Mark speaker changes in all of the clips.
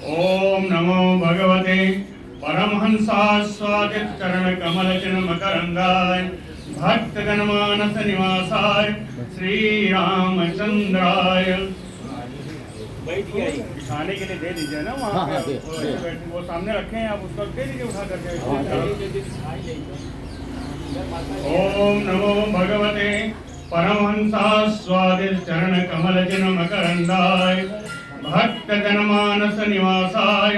Speaker 1: ओम नमो भगवते परमहंसास्वादित चरण कमल चिन्ह मकरंदाय भक्त जनमानस निवासाय श्री रामचंद्राय। बिछाने के लिए दे दीजिए ना वहाँ पे, वो सामने रखे हैं, आप उसको दे दीजिए उठा करके। ओम नमो भगवते परमहंसास्वादित चरण कमल चिन्ह मकरंदाय भक्त जनमानस निवासाय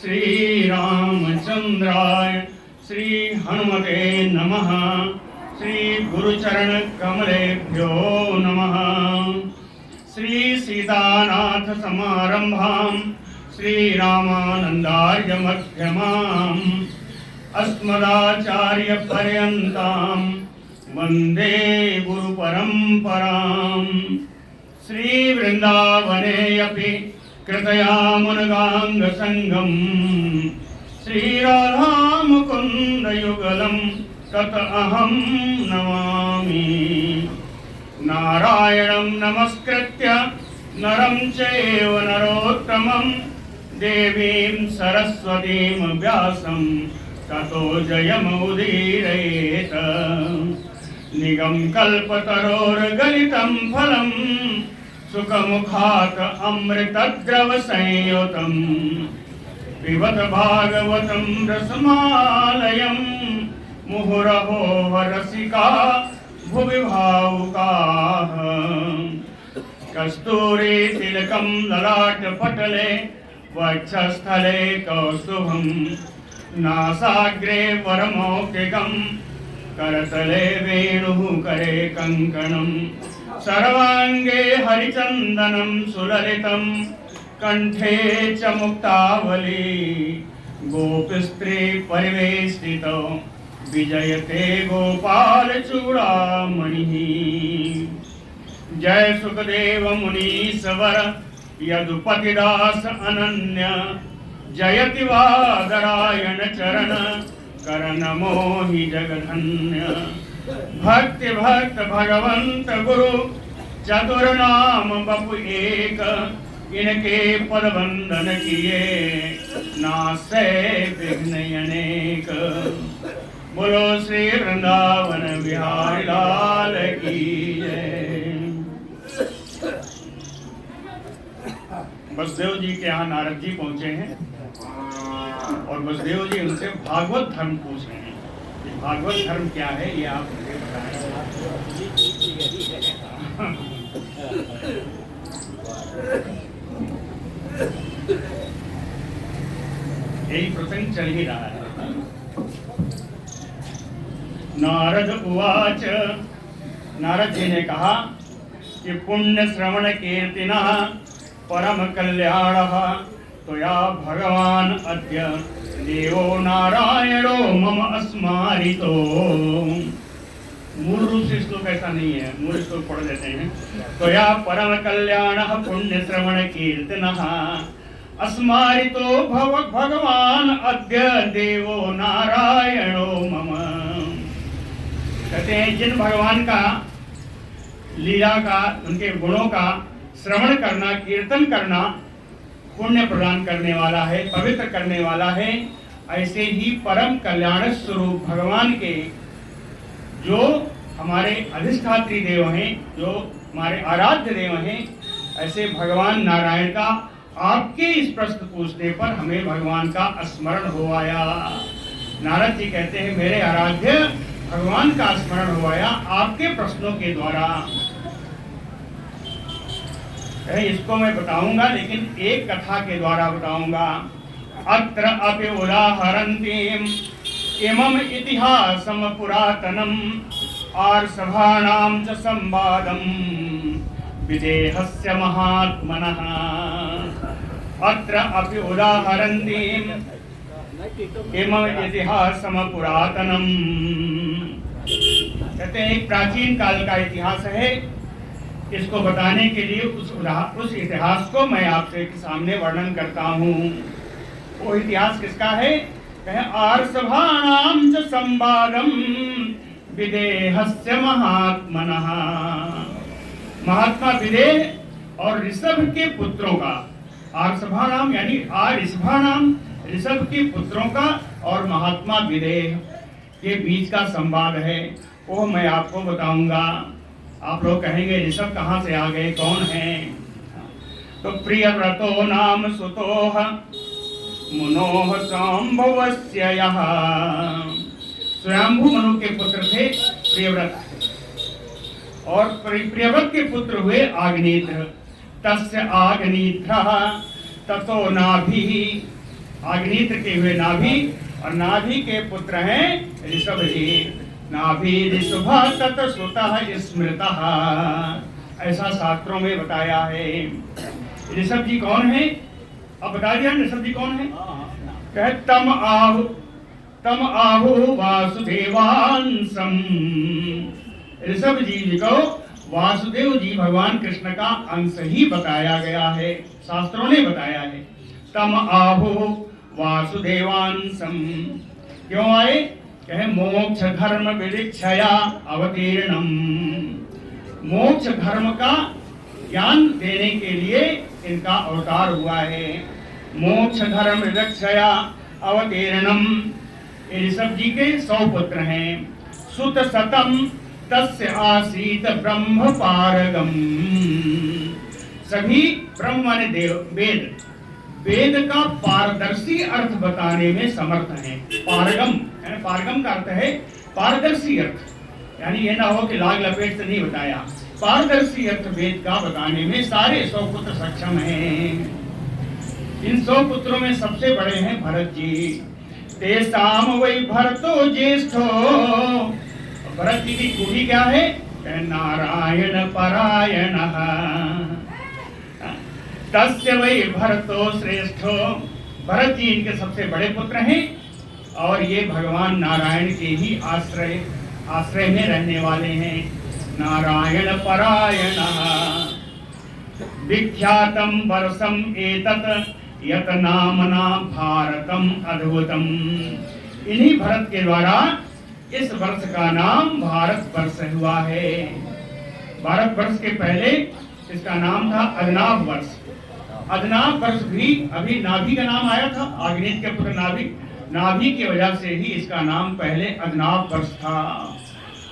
Speaker 1: श्री रामचंद्राय श्री हनुमते नमः। श्री गुरुचरण कमलेभ्यो नमः। श्री सीतानाथ समारंभां श्री रामानंदार्य मध्यमाम् अस्मदाचार्य पर्यन्तां वंदे गुरु परंपराम्। श्री वृंदावने अपि कृतयामुनगांग संगम श्री राधा मुकुंद युगलम तत अहं नमामि। नारायणं नमस्कृत्य नरं चैव नरोत्तमं देवीं सरस्वतीं व्यासं ततो जयमुदीरयेत। निगम कल्पतरोर्गलितं फलं सुखमुखात् अमृतद्रव संयुतं पिबत भागवतं रसमालयं मुहुरहो रसिका भुवि भावुकाः। कस्तूरी तिलकं ललाटपटले वक्षस्थले कौस्तुभं नासाग्रे वरमौक्तिकं करतले वेणुः करे कंकणं सर्वांगे हरिचंदनं सुललितं कंठे च मुक्तावली गोपस्त्री परिवेष्टितो विजयते गोपाल चूड़ामणिः। जय सुखदेव मुनीश्वर यदुपतिदास अनन्य जयति वादरायण चरण करण मोहि जगधन्य। भक्ति भक्त भगवंत गुरु चतुर नाम बपु एक इनके पद बंदन किए नासे विघ्न अनेक। बोलो श्री वृंदावन बिहारी लाल की जय। बसदेव जी के यहाँ नारद जी पहुंचे हैं और बसदेव जी उनसे भागवत धर्म पूछ रहे हैं। भागवत धर्म क्या है ये आप मुझे बताएं। यही प्रसंग चल ही रहा है। नारद उवाच, नारद जी ने कहा कि पुण्य श्रवण कीर्तिनः परम कल्याणः त्वया भगवान अद्य देवो नारायणो मम अस्मारितो। मूल रूप से श्लोक ऐसा नहीं है, मूल श्लोक पढ़ देते हैं। त्वया परम कल्याणः पुण्य श्रवण कीर्तनः अस्मारितो भगवान अद्य देवो नारायणो मम। कहते हैं जिन भगवान का लीला का, उनके गुणों का श्रवण करना, कीर्तन करना पुण्य प्रदान करने वाला है, पवित्र करने वाला है, ऐसे ही परम कल्याण स्वरूप भगवान के जो हमारे अधिष्ठात्री देव हैं, जो हमारे आराध्य देव हैं, ऐसे भगवान नारायण का आपके इस प्रश्न पूछने पर हमें भगवान का स्मरण हो आया। नारद जी कहते हैं मेरे आराध्य भगवान का स्मरण हो आया आपके प्रश्नों के द्वारा। इसको मैं बताऊंगा, लेकिन एक कथा के द्वारा बताऊंगा। अत्र अपि उदाहरन्तीम् इमम् इतिहासं पुरातनम् आर्षभाणां च संवादं विदेहस्य महात्मनः। अत्र अपि उदाहरन्तीम् इमम् इतिहासं पुरातनम्। कहते हैं एक प्राचीन काल का इतिहास है। इसको बताने के लिए उस इतिहास को मैं आपके सामने वर्णन करता हूँ। वो इतिहास किसका है? आर्षभाणां च संवादं विदेहस्य महात्मनः। महात्मा विदेह और ऋषभ के पुत्रों का, ऋषभानाम यानी ऋषभानाम, ऋषभ के पुत्रों का और महात्मा विदेह के बीच का संवाद है, वो मैं आपको बताऊंगा। आप लोग कहेंगे ऋषभ कहाँ से आ गए, कौन है? तो प्रियव्रतो नाम सुतोह मुनोह सांभवस्य यः, स्वयंभू मनु के पुत्र थे प्रियव्रत, और प्रियव्रत के पुत्र हुए आग्नेत्र। तस्य आग्नेत्रः ततो नाभि, आग्नेत्र के हुए नाभि, और नाभि के पुत्र हैं ऋषभ जी। नाभि ऋषभ तत सुतः स्मृतः, ऐसा शास्त्रों में बताया है। ऋषभ जी कौन है? अब बता दिया ऋषभ जी कौन है? कहे तम आहु वासुदेवांसम, ऋषभ जी को वासुदेव जी भगवान कृष्ण का अंश ही बताया गया है, शास्त्रों ने बताया है। तम आहु वासुदेवांसम, क्यों आए? कहे मोक्ष धर्म विदिक्षया अवतीर्णम, मोक्ष धर्म का ज्ञान देने के लिए इनका अवतार हुआ है। मोक्ष धर्म विदिक्षया अवतीर्णम, ऋषभ जी के 100 पुत्र हैं। सुत शतम तस्य आसीत ब्रह्म पारगम, सभी ब्रह्म माने देव, वेद, वेद का पारदर्शी अर्थ बताने में समर्थ हैं। पारगम, पारगम का अर्थ है पारदर्शी अर्थ, यानी ये ना हो कि लाग लपेट से नहीं बताया, पारदर्शी अर्थ वेद का बताने में सारे 100 पुत्र सक्षम हैं। इन 100 पुत्रों में सबसे बड़े हैं भरत जी। तेसाम वै भरतो ज्येष्ठो, भरत जी की खूबी क्या है? नारायण परायण, तस्य वै भरतो श्रेष्ठो, भरत जी इनके सबसे बड़े पुत्र हैं, और ये भगवान नारायण के ही आश्रय में रहने वाले हैं। नारायण परायण विख्यातम वर्षम एतत् यत नामना भारतम अद्भुतम, इन्हीं भरत के द्वारा इस वर्ष का नाम भारत वर्ष हुआ है। भारत वर्ष के पहले इसका नाम था अदनाभ वर्ष। अदनाभ वर्ष भी अभी नाभि का नाम आया था, आग्नेय के पुत्र नाभि, नाभि की वजह से ही इसका नाम पहले अदनाभ वर्ष था,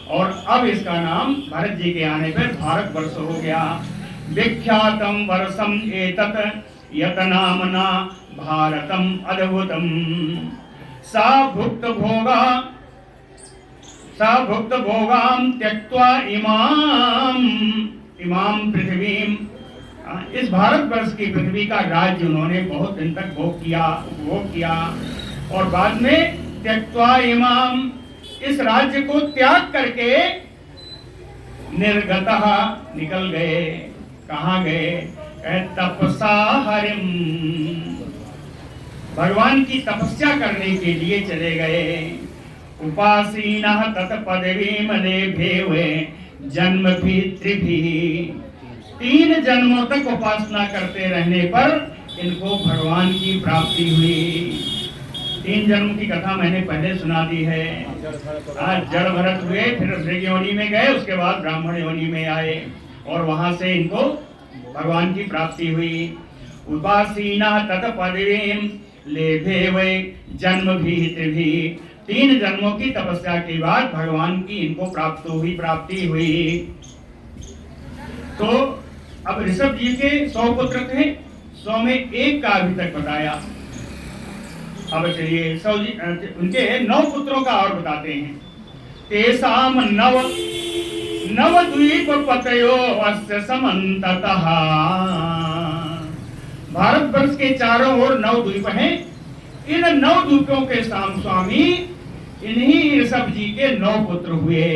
Speaker 1: और अब इसका नाम भरत जी के आने पर भारत वर्ष हो गया। विख्यातम वर्षम एतत् यत नामना भारतम अद्भुतम, सा भुक्त भोगाम त्यक्त्वा इमाम पृथ्वीम, इस भारत वर्ष की पृथ्वी का राज्य उन्होंने बहुत दिन तक उपभोग किया, और बाद में त्यक्त्वा इमाम, इस राज्य को त्याग करके निर्गतः, निकल गए। कहाँ गए? तपसा हरिम, भगवान की तपस्या करने के लिए चले गए। उपासीनः तत्पदवीं लेभेवे जन्म भीतृभिः, 3 जन्मों तक उपासना करते रहने पर इनको भगवान की प्राप्ति हुई। 3 जन्म की कथा मैंने पहले सुना दी है। आज जड़ भरत हुए, फिर मृग योनि में गए, उसके बाद ब्राह्मण योनि में आए, और वहां से इनको भगवान की प्राप्ति हुई। उपासीनः तत्पदवीं लेभेवे जन्म भीतृभिः, 3 जन्मों की तपस्या के बाद भगवान की इनको प्राप्ति हुई। तो अब ऋषभ जी के 100 पुत्र थे, 100 में एक का अभी तक बताया। अब चलिए उनके 9 पुत्रों का और बताते हैं। तेसाम नवद्वीप पतयो अस्य समन्ततः, भारत वर्ष के चारों ओर 9 द्वीप हैं। इन 9 द्वीपों के स्वामी इन्हीं ऋषभ जी के 9 पुत्र हुए।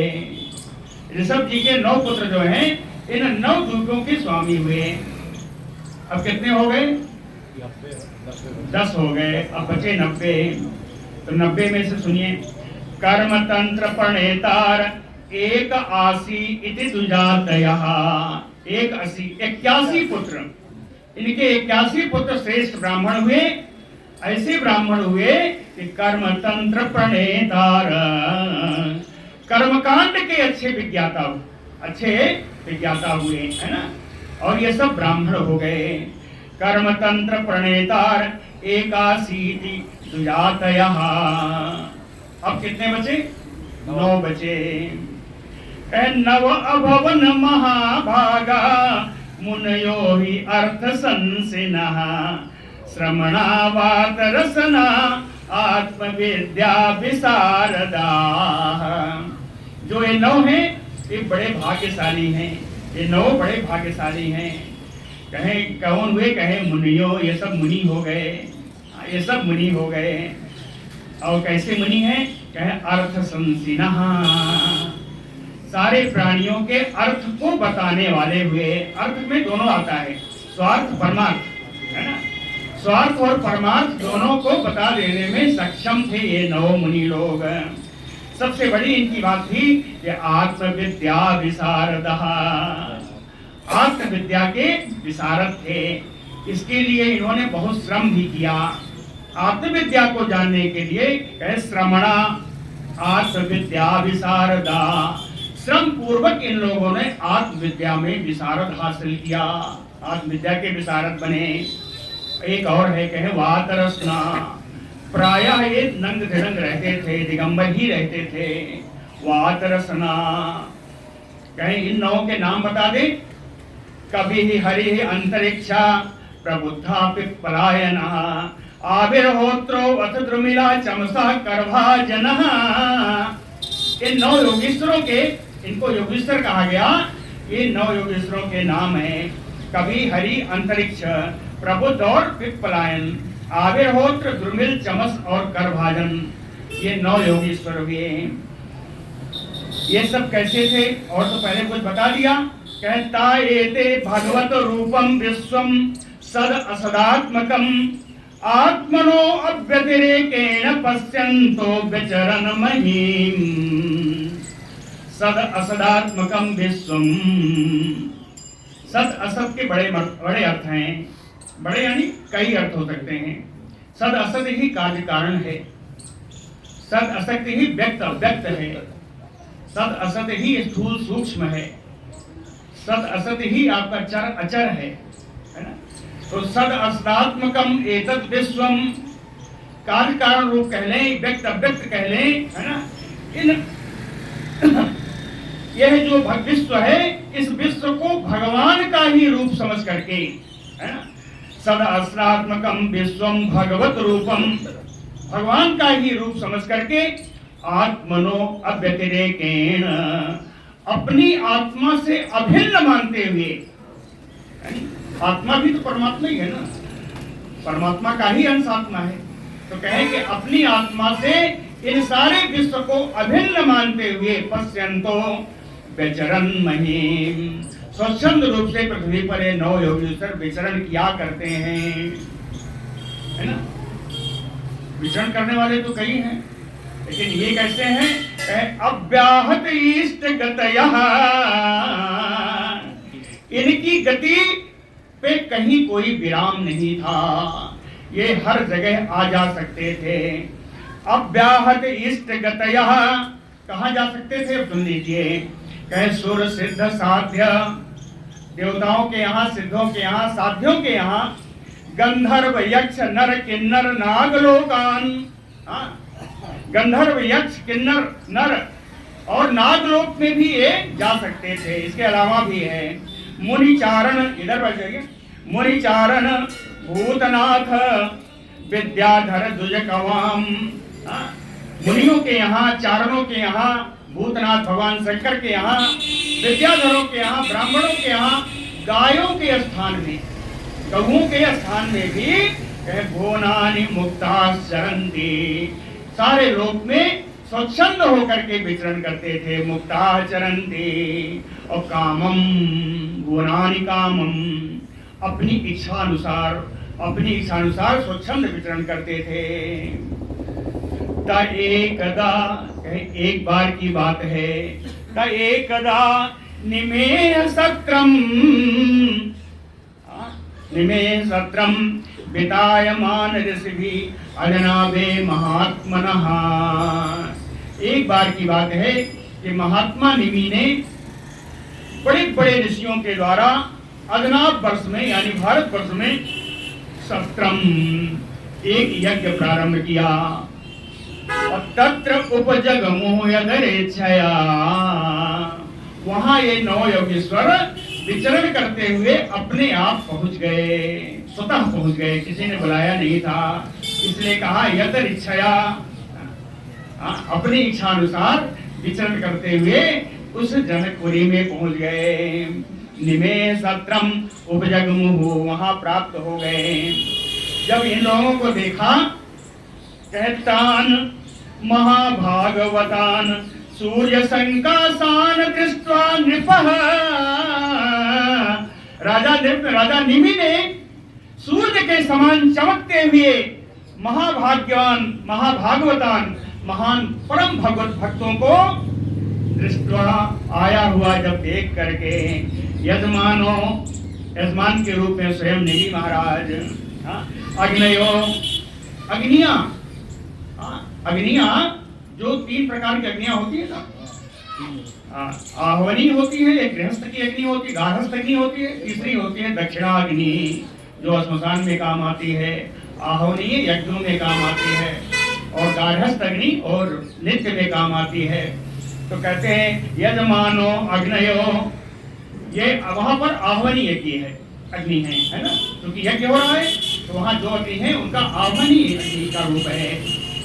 Speaker 1: ऋषभ जी के 9 पुत्र जो हैं, इन 9 द्वीपों के स्वामी हुए। अब कितने हो गए? 10 हो गए, अब बचे 90। तो 90 में से सुनिए। कर्म तंत्र प्रणेतार 81 इति दुजातयः, 81 पुत्र, इनके 81 पुत्र श्रेष्ठ ब्राह्मण हुए। ऐसे ब्राह्मण हुए कि कर्म तंत्र प्रणेतार, कर्मकांड के अच्छे विज्ञाता हुए, है ना, और ये सब ब्राह्मण हो गए। कर्मतंत्र प्रणेतार एकाशीति सुजातयः। अब कितने बचे? 9 बचे। नव अभवन महाभागा मुनयो ही अर्थ संसिनः श्रमणावात रसना आत्मविद्या विशारदा। जो ये 9 हैं ये बड़े भाग्यशाली हैं, ये 9 बड़े भाग्यशाली हैं। कहे कौन हुए? कहे मुनियो, ये सब मुनि हो गए, ये सब मुनि हो गए। और कैसे मुनि हैं? कहे अर्थ संसिनः, सारे प्राणियों के अर्थ को बताने वाले हुए। अर्थ में दोनों आता है, स्वार्थ परमार्थ, है ना? स्वार्थ और परमार्थ दोनों को बता देने में सक्षम थे ये 9 मुनि लोग। सबसे बड़ी इनकी बात थी कि आत्मविद्या विशारदः, आत्मविद्या के विशारद थे। इसके लिए इन्होंने बहुत श्रम भी किया। आत्मविद्या को जानने के लिए कहे श्रमणा आत्मविद्या विशारदा, श्रम पूर्वक इन लोगों ने आत्मविद्या में विशारद हासिल किया, आत्मविद्या के विशारद बने। एक और है कहे वातरसना, प्रायः ये नंग धिरंग रहते थे, दिगंबर ही रहते थे। वातरसना कहे इन 9 के नाम बता दे। कभी हरि अंतरिक्षा प्रबुद्धा पिप्पलायनः आविर्होत्रो अथ द्रुमिला चमसा करभाजनः। इन 9 योगीश्वरों के, इनको योगीश्वर कहा गया, ये 9 योगेश्वरों के नाम हैं। कवि, हरि, अंतरिक्ष, प्रबुद्ध और पिप्पलायन, आविर्होत्र, द्रुमिल, चमस और करभाजन, ये 9 योगीश्वर हुए। ये सब कैसे थे? और तो पहले कुछ बता दिया। कहता एते भगवत रूपम विश्वम सद असदात्मकम आत्मनो अव्यतिरेकेण पश्यन्तो विचरन् महीम्। सद असदात्मकम विश्वम, सद असत के बड़े अर्थ हैं। बड़े यानी कई अर्थ हो सकते हैं। सद असत ही कार्य कारण है, सद असत ही व्यक्त अव्यक्त है, सद असत ही स्थूल सूक्ष्म है, सद असत ही आपका चर अचर है ना? तो सद असदात्मकम एतत् विश्वम, कार्य कारण रूप कह लें, व्यक्त अव्यक्त कह लें, है ना? इन यह जो विश्व है, इस विश्व को भगवान का ही रूप समझ करके, है ना? सद असदात्मकम विश्वम भगवत रूपम, भगवान का ही रूप समझ करके आत्मनो अव्यतिरेकेण, अपनी आत्मा से अभिन्न मानते हुए, आत्मा भी तो परमात्मा ही है ना, परमात्मा का ही अंश आत्मा है। तो कहे कि अपनी आत्मा से इन सारे विश्व को अभिन्न मानते हुए पश्यन्तो विचरन् महीम्, स्वच्छंद रूप से पृथ्वी पर 9 योगीश्वर विचरण किया करते हैं, है ना? विचरण करने वाले तो कई हैं, लेकिन ये कैसे हैं? अव्याहत इष्ट गतयः, इनकी गति पे कहीं कोई विराम नहीं था, ये हर जगह आ जा सकते थे। अव्याहत इष्ट गतयः, कहाँ जा सकते थे? सुन लीजिए। कहे सुर सिद्ध साध्य, देवताओं के यहाँ, सिद्धों के यहाँ, साध्यों के यहाँ, गंधर्व यक्ष नर किन्नर नागलोकान, गंधर्व यक्ष किन्नर नर और नागलोक में भी ये जा सकते थे। इसके अलावा भी है मुनिचारण, इधर बढ़ जाइए, मुनिचारण भूतनाथ विद्याधर दुजकवाम, मुनियों के यहाँ, चारणों के यहाँ, भूतनाथ भगवान शंकर के यहाँ, विद्याधरों के यहाँ, ब्राह्मणों के यहाँ, गायों के स्थान में, गऊओं के स्थान में भी भुवनानि मुक्ताश्चरन्ति, सारे लोक में स्वच्छंद होकर के विचरण करते थे। मुक्ताचरन्ति और कामम भुवनानि कामम, अपनी इच्छानुसार, अपनी इच्छानुसार स्वच्छंद विचरण करते थे। ता एकदा, एक बार की बात है, ता एकदा निमेह सत्रम, निमेह सत्रम वितायमान ऋषिभिः अजनाभे महात्मनः। एक बार की बात है कि महात्मा निमि ने बड़े बड़े ऋषियों के द्वारा अजनाभ वर्ष में, यानी भारत वर्ष में सत्रम, एक यज्ञ प्रारंभ किया। और तत्र उपजगमो यदरेच्छया, वहां ये 9 योगीश्वर विचरण करते हुए अपने आप पहुंच गए, स्वतः पहुंच गए, किसी ने बुलाया नहीं था। इसलिए कहा यदरेच्छया, अपनी इच्छा अनुसार विचरण करते हुए उस जनकपुरी में पहुंच गए। निमेषत्रम उपजगमुहु, वहां प्राप्त हो गए। जब इन लोगों को देखा, कहतान महाभागवतान सूर्य संकासान दृष्ट्वा नृपः, राजा निमि ने सूर्य के समान चमकते हुए महाभाग्यवान महाभागवतान महान परम भगवत भक्तों को दृष्टवा, आया हुआ जब देख करके, यजमान के रूप में स्वयं निमि महाराज, अग्नयो, अग्नियां जो 3 प्रकार की अग्नियां होती है ना, आह्वनी होती है, एक गृहस्थ की अग्नि होती है, गार्हस्थ अग्नि होती है, तीसरी होती है दक्षिणाग्नि जो श्मशान में काम आती है, आह्वनी यज्ञों में काम आती है, और गार्हस्थ अग्नि और नित्य में काम आती है। तो कहते हैं यजमानो अग्नयो, ये वहां पर आह्वनी यज्ञ है, अग्नि है ना, क्योंकि यज्ञ हो रहा है तो वहां जो अग्नि है उनका आह्वनी अग्नि का रूप है।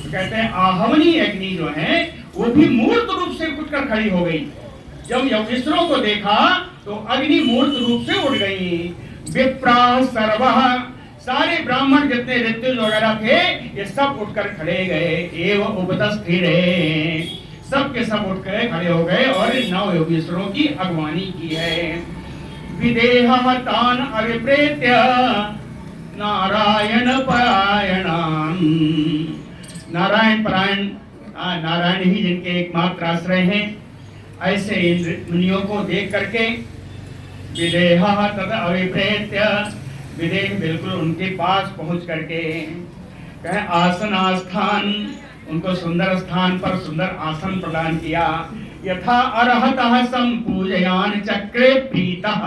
Speaker 1: तो कहते हैं आह्वनी अग्नि जो है वो भी मूर्त रूप से उठकर खड़ी हो गई। जब योगेश्वरों को देखा तो अग्नि मूर्त रूप से उठ गई। विप्रा सर्वः, सारे ब्राह्मण जितने ऋतुज वगैरह थे ये सब उठकर खड़े गए। एवं उपतस्थिरे, सब के सब उठकर खड़े हो गए और 9 योगेश्वरों की अगवानी की है। विदेह तान अभिप्रेत्य नारायण परायणान, नारायण परायण, नारायण ही जिनके एकमात्र आश्रय हैं, ऐसे इन मुनियों को देख करके विदेह तद अभिप्रेत्य, विदेह बिल्कुल उनके पास पहुंच करके कहे आसनास्थान, उनको सुंदर स्थान पर सुंदर आसन प्रदान किया। यथा अरहतः संपूजयान चक्रे प्रीतः,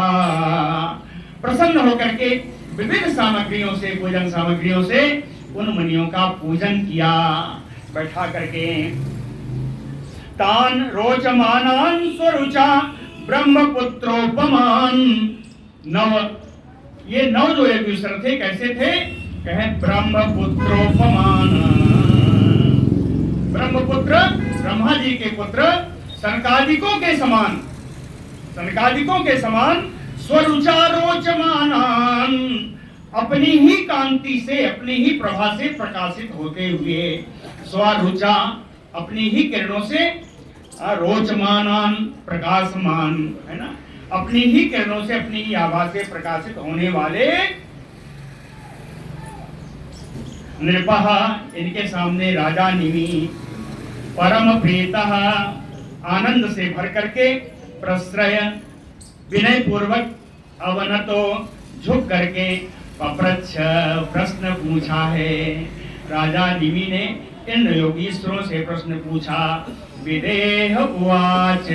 Speaker 1: प्रसन्न होकर के विविध सामग्रियों से, पूजन सामग्रियों से उन मुनियों का पूजन किया बैठा करके। तान रोचमानान स्वरुचा ब्रह्मपुत्रोपमान, 9 ये 9 जो योगेश्वर थे कैसे थे, कहे ब्रह्मपुत्रोपमान, ब्रह्मपुत्र ब्रह्मा जी के पुत्र सनकादिकों के समान, सनकादिकों के समान स्वरुचा रोचमानान, अपनी ही कांति से, अपनी ही प्रभा से प्रकाशित होते हुए, स्वरुचा अपनी ही किरणों से, रोचमानान प्रकाशमान है ना, अपनी ही किरणों से, अपनी ही आभा से प्रकाशित होने वाले नृपः, इनके सामने राजा निमि परम प्रीतः, आनंद से भर करके प्रश्रय विनय पूर्वक अवनतो झुक करके पप्रच्छ प्रश्न पूछा है। राजा निमि ने इन योगीश्वरों से प्रश्न पूछा। विदेह उवाच,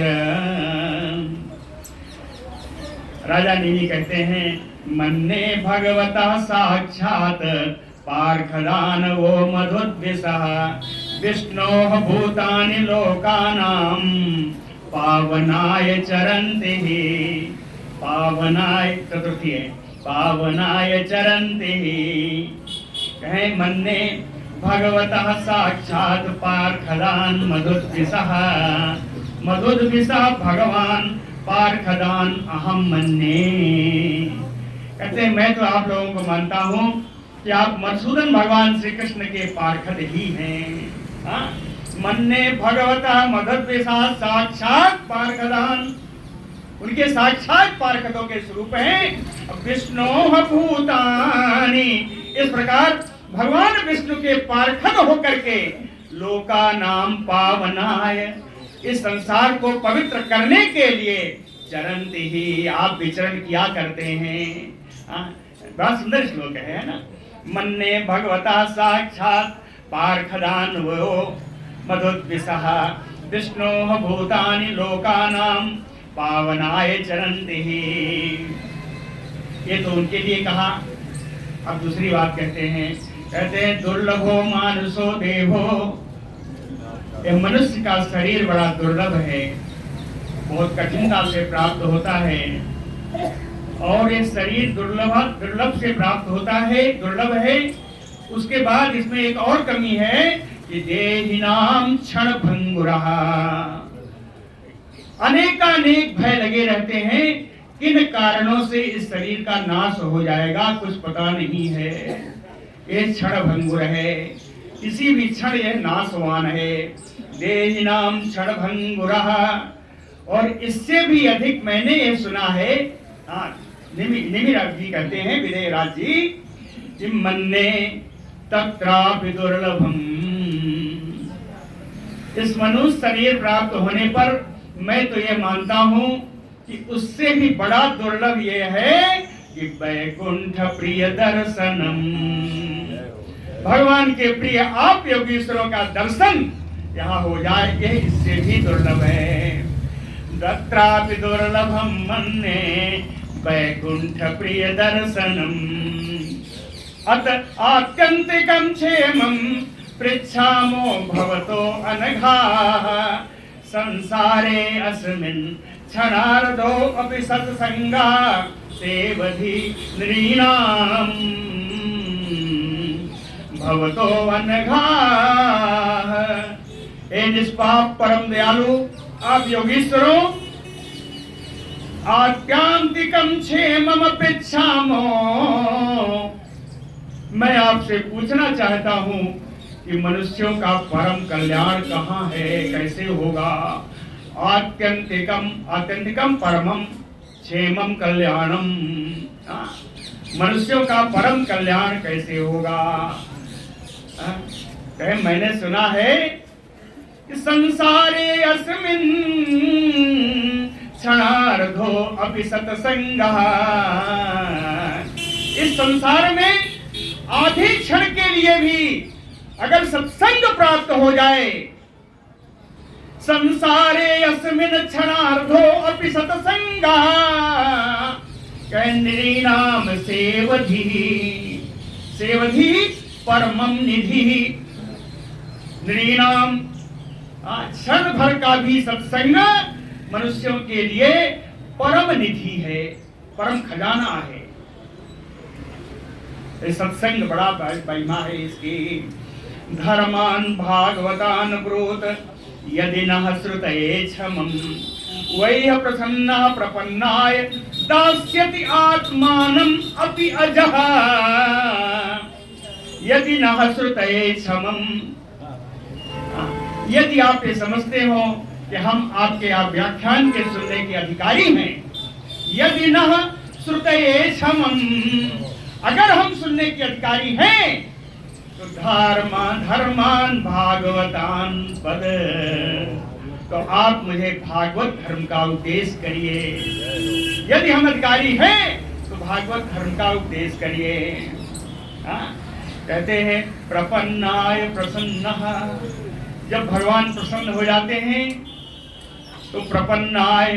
Speaker 1: राजा निमि कहते हैं मन्ने भगवता साक्षात पार्थदान वो मधुद्विषः विष्णोः भूतानि लोकानां पावनाय चरन्ति, पावनाय चतुर्थी है, पावनाय चरन्ति। कहे मन्ने भगवतः साक्षात पार्थदान मधुद्विषः, मधुद्विषः भगवान पार्थदान अहम मन्ने। कहते मैं तो आप लोगों को मानता हूँ कि आप मधुसूदन भगवान श्री कृष्ण के पार्षद ही हैं। मन्ने भगवतः मधुद्विषः साक्षात पार्थदान, उनके साक्षात पार्षदों के स्वरूप हैं। विष्णोः भूतानि, इस प्रकार भगवान विष्णु के पार्षद होकर के लोका नाम पावनाय, इस संसार को पवित्र करने के लिए चरन्ति ही, आप विचरण किया करते हैं। बड़ा सुंदर श्लोक है ना। मन्ने भगवता साक्षात पार्थदान वो मधुद्विषः विष्णोः भूतानि लोकानां पावनाय चरन्ति ही। ये तो उनके लिए कहा। अब दूसरी बात कहते हैं दुर्लभो मानुषो देहो, ये मनुष्य का शरीर बड़ा दुर्लभ है, बहुत कठिनता से प्राप्त होता है। और ये शरीर दुर्लभ से प्राप्त होता है, दुर्लभ है। उसके बाद इसमें एक और कमी है कि देहिनाम क्षण भंगुरः, अनेकानेक भय लगे रहते हैं, किन कारणों से इस शरीर का नाश हो जाएगा कुछ पता नहीं है। ये क्षण भंगुर है, किसी भी क्षण यह नाशवान है। देहिनाम क्षण भंगुरः। और इससे भी अधिक मैंने ये सुना है, निमिराज जी कहते हैं, विदयराज जी, मन्ने तत्रापि दुर्लभम, इस मनुष्य शरीर प्राप्त होने पर मैं तो ये मानता हूं कि उससे भी बड़ा दुर्लभ ये है कि वैकुंठ प्रिय दर्शनम, भगवान के प्रिय आप योगीश्वरों का दर्शन यहाँ हो जाए, ये इससे भी दुर्लभ है। तत्रापि दुर्लभम मन्ये वैकुंठ प्रिय दर्शनम, अत आत्यंतिकं क्षेमं पृच्छामो भवतो अनघाः, संसारे अस्मिन् क्षणार्धो अपि सत्संगा सेवधि नृणाम् भवतो अनघाः। हे निष्पाप परम दयालु आप योगीश्वरों, आत्यांतिकम क्षेमम पृच्छामो, मैं आपसे पूछना चाहता हूं कि मनुष्यों का परम कल्याण कहाँ है, कैसे होगा। आत्यंतिकम परमम क्षेमम कल्याणम, मनुष्यों का परम कल्याण कैसे होगा। मैंने सुना है कि संसारे अस्मिन् क्षणार्धो अपि सत्संगः, इस संसार में आधे क्षण के लिए भी अगर सत्संग प्राप्त हो जाए, संसारे अस्मिन् क्षणार्धो अपि सत्संगः नृणाम सेवधि, सेवधि परमम निधि, नृणाम क्षण भर का भी सत्संग मनुष्यों के लिए परम निधि है, परम खजाना है। सत्संग बड़ा महिमा है इसकी। धर्मान भागवतान ब्रूत यदि न श्रुतये क्षमं, वैह प्रसन्नः प्रपन्नाय दास्यति आत्मानम् अपि अजः, यदि न श्रुतये क्षमं। यदि आप ये समझते हो कि हम आपके व्याख्यान के सुनने के अधिकारी हैं, यदि न श्रुतये क्षमं, अगर हम सुनने के अधिकारी हैं तो धर्मान भागवतान पद, तो आप मुझे भागवत धर्म का उपदेश करिए। यदि हम अधिकारी हैं तो भागवत धर्म का उपदेश करिए। कहते हैं प्रपन्नाय प्रसन्नः, जब भगवान प्रसन्न हो जाते हैं तो प्रपन्नाय,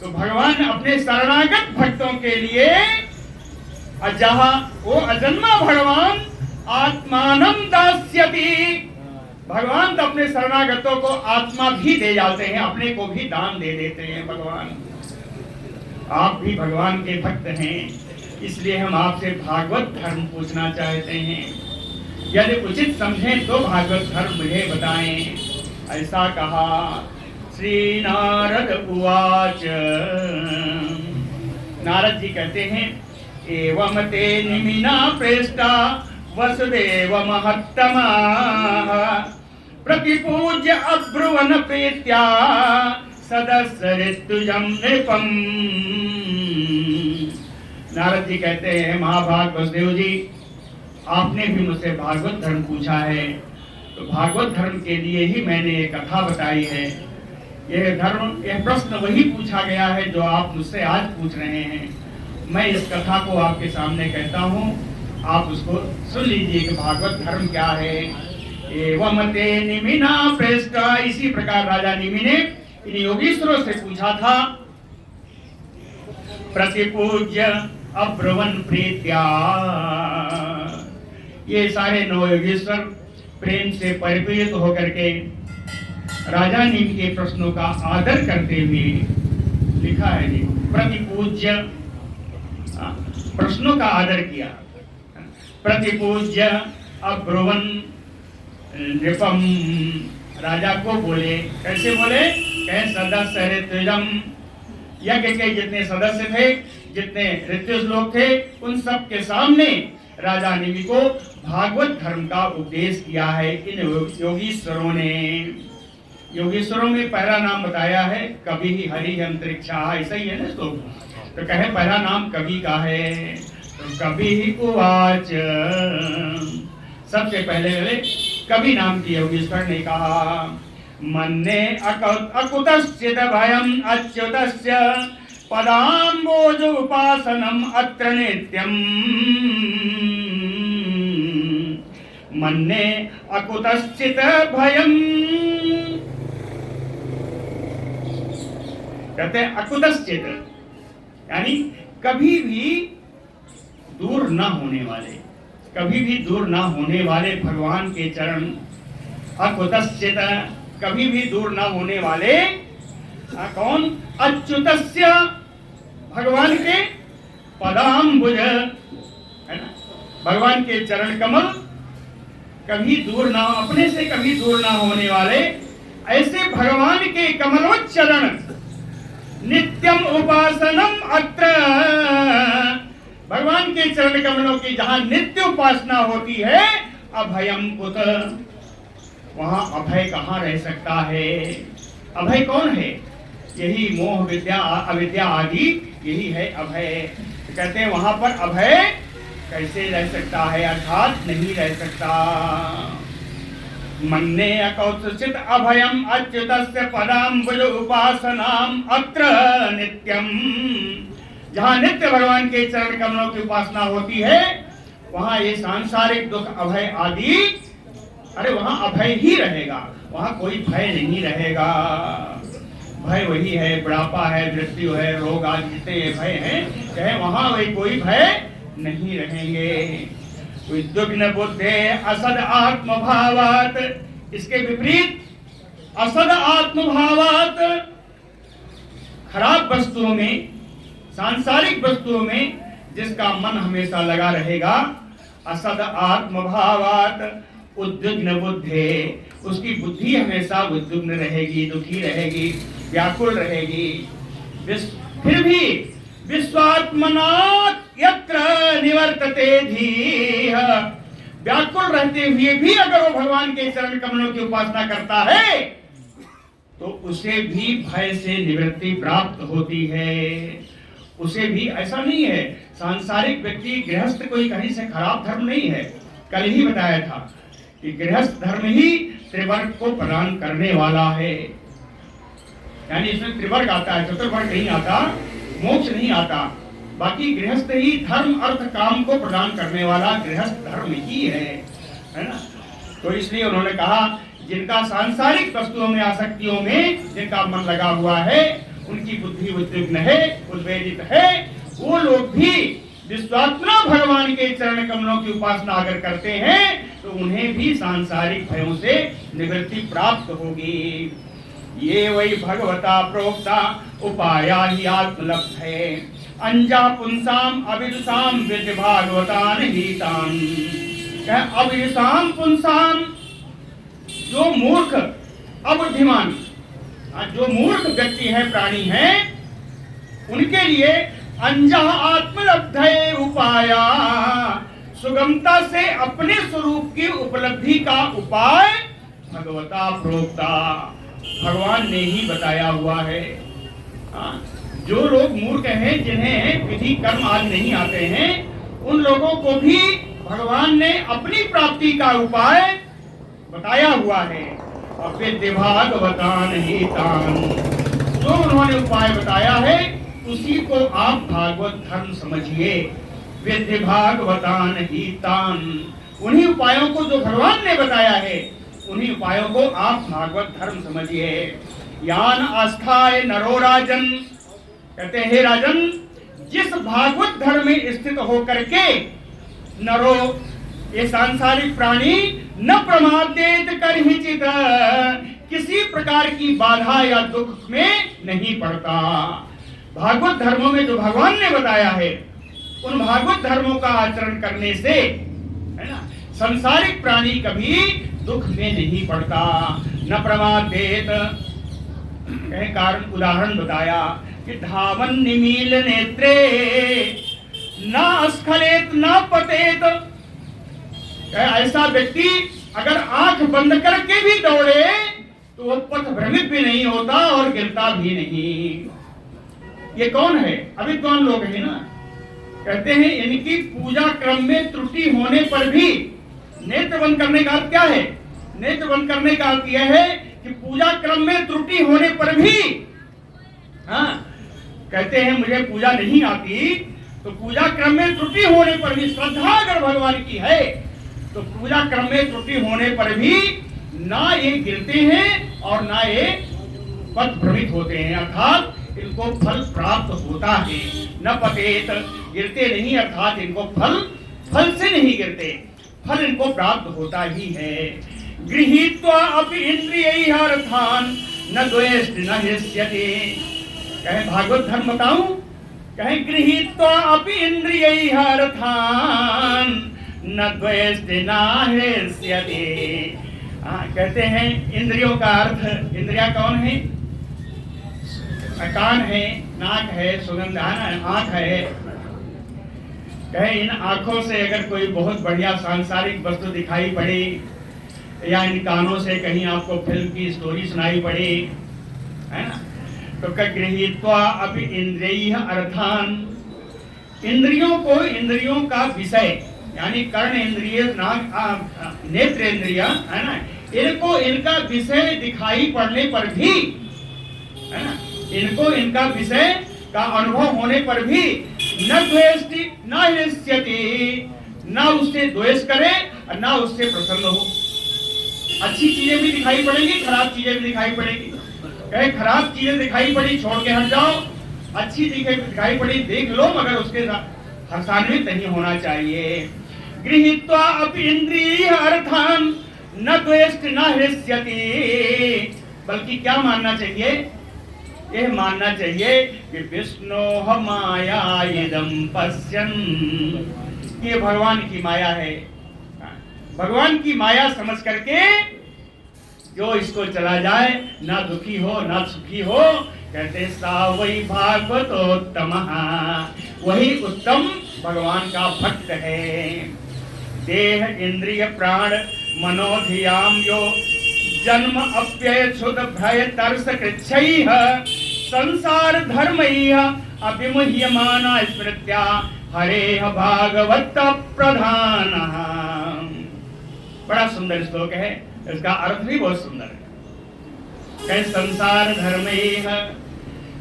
Speaker 1: तो भगवान अपने शरणागत भक्तों के लिए अजहा, वो अजन्मा भगवान आत्मानम दास्यति, भगवान तो अपने शरणागतों को आत्मा भी दे जाते हैं, अपने को भी दान दे देते हैं भगवान। आप भी भगवान के भक्त हैं, इसलिए हम आपसे भागवत धर्म पूछना चाहते हैं। यदि उचित समझें तो भागवत धर्म मुझे बताएं। ऐसा कहा श्री नारद उवाच, नारद जी कहते हैं एवं ते निमिना प्रेष्टा वसुदेव महत्तमा, प्रतिपूज्य अब्रुवन प्रीत्या सदस्य ऋतुजम नृपम। नारद जी कहते हैं महाभाग वसुदेव जी, आपने भी मुझसे भागवत धर्म पूछा है, तो भागवत धर्म के लिए ही मैंने ये कथा बताई है। यह प्रश्न वही पूछा गया है जो आप मुझसे आज पूछ रहे हैं। मैं इस कथा को आपके सामने कहता हूँ, आप उसको सुन लीजिए कि भागवत धर्म क्या है। एवं ते निमिना प्रेष्टा, इसी प्रकार राजा निमि ने इन योगीश्वरों से पूछा था। प्रतिपूज्य अब्रुवन प्रीत्या। ये सारे नवयोगेश्वर प्रेम से परिपूरित होकर के राजा नीम के प्रश्नों का आदर करते हुए, लिखा है जी, प्रतिपूज्य, प्रश्नों का आदर किया, प्रतिपूज्य अब्रुवन नृपम, राजा को बोले, कैसे बोले, कह सदस्य ऋत्विजम, यज्ञ के जितने सदस्य थे, जितने ऋत्विज लोग थे, उन सब के सामने राजा निमि को भागवत धर्म का उपदेश किया है इन योगीश्वरों ने। योगीश्वरों में पहला नाम बताया है कवि ही हरि अंतरिक्षा, ऐसा ही है ना। तो कहे पहला नाम कवि का है, तो कवि ही उवाच, सबसे पहले कवि नाम की योगीश्वर ने कहा, मन्ने अकुतश्चिद भयम अच्युतस्य पदाम्बोज उपासनम अत्र नित्यम, मन्ने अकुतश्चित भयम, कहते हैं अकुतश्चित यानी कभी भी दूर न होने वाले, कभी भी दूर न होने वाले भगवान के चरण, अकुतश्चित कभी भी दूर न होने वाले, कौन, अच्युतस्य भगवान के पदाम्बुज, है ना, भगवान के चरण कमल कभी दूर ना, अपने से कभी दूर ना होने वाले ऐसे भगवान के कमलोच्चरण, नित्यम उपासनम अत्र, भगवान के चरण कमलों की जहां नित्य उपासना होती है, अभयम कुत, वहां अभय कहां रह सकता है। अभय कौन है, यही मोह विद्या अविद्या आदि, यही है अभय। कहते हैं वहां पर अभय कैसे रह सकता है, अर्थात नहीं रह सकता। मन्ने अकौत्सित अभयम अच्युतस्य पदाम्बुज उपासनाम अत्र नित्यम, जहां नित्य भगवान के चरण कमलों की उपासना होती है, वहां ये सांसारिक दुख अभय आदि, अरे वहां अभय ही रहेगा, वहां कोई भय नहीं रहेगा। भय वही है, बुढ़ापा है, मृत्यु है, रोग आदि जितने भय हैं, चाहे वहां वही कोई भय नहीं रहेंगे। उद्विग्न बुद्धे असद आत्मभावात, इसके विपरीत असद आत्मभावात, खराब वस्तुओं में, सांसारिक वस्तुओं में जिसका मन हमेशा लगा रहेगा, असद आत्मभावात उद्विग्न बुद्धे, उसकी बुद्धि हमेशा उद्विग्न रहेगी, दुखी रहेगी, व्याकुल रहेगी। फिर भी विश्वात्मनात् यत्र निवर्तते धीः, व्याकुल रहते हुए भी अगर वो भगवान के चरण कमलों की उपासना करता है, तो उसे भी भय से निवृत्ति प्राप्त होती है। उसे भी, ऐसा नहीं है सांसारिक व्यक्ति, गृहस्थ कोई कहीं से खराब धर्म नहीं है। कल ही बताया था कि गृहस्थ धर्म ही त्रिवर्ग को प्रदान करने वाला है, यानी इसमें त्रिवर्ग आता है, चतुर्वर्ग नहीं आता, मोक्ष नहीं आता। बाकी गृहस्थ ही धर्म अर्थ काम को प्रदान करने वाला गृहस्थ धर्म ही है ना। तो इसलिए उन्होंने कहा, जिनका सांसारिक वस्तुओं में, आसक्तियों में जिनका मन लगा हुआ है, उनकी बुद्धि उद्विग्न है, उद्वेलित है, वो लोग भी विश्वात्मा भगवान के चरण कमलों की उपासना अगर करते हैं, तो उन्हें भी सांसारिक भयों से निवृत्ति प्राप्त होगी। ये वही भगवता प्रोक्ता उपाया ही आत्मलब्ध है, अंजा पुंसाम अविदुषाम विद्य भागवतान हितान। अविदुषाम पुंसाम, जो मूर्ख अबुद्धिमान, जो मूर्ख व्यक्ति है, प्राणी है, उनके लिए अंजा आत्मलब्धये उपाया, सुगमता से अपने स्वरूप की उपलब्धि का उपाय भगवता प्रोक्ता, भगवान ने ही बताया हुआ है। जो लोग मूर्ख हैं, जिन्हें विधि कर्म आदि नहीं आते हैं, उन लोगों को भी भगवान ने अपनी प्राप्ति का उपाय बताया हुआ है। और विद्य भागवतान हितान, जो उन्होंने उपाय बताया है, उसी को आप भागवत धर्म समझिए। विद्य भागवतान हितान, उन्हीं उपायों को जो भगवान ने बताया है, उन्हीं उपायों को आप भागवत धर्म समझिए। यान आस्थाय नरो राजन, कहते हैं हे राजन, जिस भागवत धर्म में स्थित होकर के नरो ये सांसारिक प्राणी न प्रमादेत कर ही चित, किसी प्रकार की बाधा या दुख में नहीं पड़ता। भागवत धर्मों में जो भगवान ने बताया है उन भागवत धर्मों का आचरण करने से, है ना, सांसारिक प्राणी कभी दुख में नहीं पड़ता। न प्रमादेत कारण उदाहरण बताया कि धावन निमील नेत्रे न स्खलेत न पतेत। ऐसा व्यक्ति अगर आंख बंद करके भी दौड़े तो वह पथ भ्रमित भी नहीं होता और गिरता भी नहीं। ये कौन है? अविद्वान लोग हैं ना। कहते हैं इनकी पूजा क्रम में त्रुटि होने पर भी, नेत्र बंद करने का अर्थ क्या है? नेत्र बंद करने का अर्थ यह है कि पूजा क्रम में त्रुटि होने पर भी, हाँ, कहते हैं मुझे पूजा नहीं आती, तो पूजा क्रम में त्रुटि होने पर भी, श्रद्धा अगर भगवान की है तो पूजा क्रम में त्रुटि होने पर भी ना ये गिरते हैं और ना ये पथ भ्रमित होते हैं, अर्थात इनको फल प्राप्त होता है। न पतेत, गिरते नहीं, अर्थात इनको फल से नहीं गिरते, फल इनको प्राप्त होता ही है। गृहीत्वा अपि इंद्रियैः अर्थान् न द्वेष्टि न हृष्यति। कहे भागवत धर्म बताऊं, कहे गृहीत्वा अपि इंद्रियैः अर्थान् न द्वेष्टि न हृष्यति। कहते हैं इंद्रियों का अर्थ, इंद्रिया कौन है? कान है, नाक है, सुगंध आंख है। कहे इन आंखों से अगर कोई बहुत बढ़िया सांसारिक वस्तु दिखाई पड़े या इन कानों से कहीं आपको फिल्म की स्टोरी सुनाई पड़े, है ना, तो गृहीत्वा अपि इंद्रियैः अर्थान्, इंद्रियों को, इंद्रियों का विषय यानी कर्ण इंद्रिय, नाक, नेत्र इंद्रिय, है ना, इनको इनका विषय दिखाई पड़ने पर भी, है ना, इनको इनका विषय का अनुभव होने पर भी न द्वेष्टि न हृष्यति, न उससे द्वेष करे और न उससे प्रसन्न हो। अच्छी चीजें भी दिखाई पड़ेंगी, खराब चीजें भी दिखाई पड़ेगी। कहे खराब चीजें दिखाई पड़ी छोड़ के हट जाओ, अच्छी चीजें दिखाई पड़ी देख लो, मगर उसके हर्षान्वित नहीं होना चाहिए। गृहीत्वा अपि इंद्रियैः अर्थान् न द्वेष्टि न हृष्यति, बल्कि क्या मानना चाहिए? यह मानना चाहिए कि विष्णोः माया इदं पश्यन्, ये भगवान की माया है। भगवान की माया समझ करके जो इसको चला जाए, ना दुखी हो ना सुखी हो, कहते सा वही भागवतोत्तमः, वही उत्तम भगवान का भक्त है। देह इंद्रिय प्राण मनोधियाम यो जन्म अप्यय क्षुद भय तरस कृच्छैः संसार धर्मैः अभिमुह्यमाना स्मृत्या हरेः भागवत प्रधानः। बड़ा सुंदर श्लोक है, इसका अर्थ भी बहुत सुंदर है। कहे संसार धर्मैः,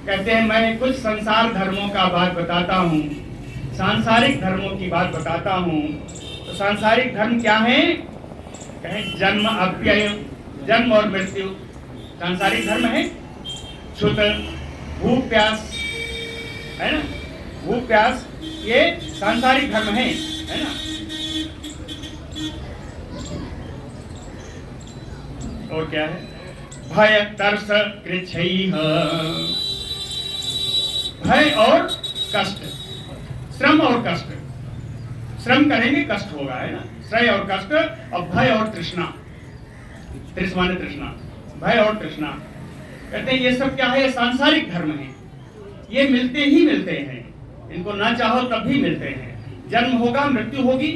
Speaker 1: कहते हैं मैं कुछ संसार धर्मों का बात बताता हूँ, सांसारिक धर्मों की बात बताता हूँ। तो सांसारिक धर्म क्या है? कहे जन्म अव्यय, जन्म और मृत्यु सांसारिक धर्म है। क्षुत, भूख प्यास, है ना, भूख प्यास, ये सांसारिक धर्म है ना। और क्या है? भय तरस कृच्छैः, भय और कष्ट, श्रम और कष्ट। श्रम करेंगे कष्ट होगा, है ना, श्रय और कष्ट, और भय और तृष्णा, तृष्माने तृष्णा, भय और तृष्णा। कहते हैं ये सब क्या है? ये सांसारिक धर्म है, ये मिलते ही मिलते हैं, इनको ना चाहो तब भी मिलते हैं। जन्म होगा, मृत्यु होगी,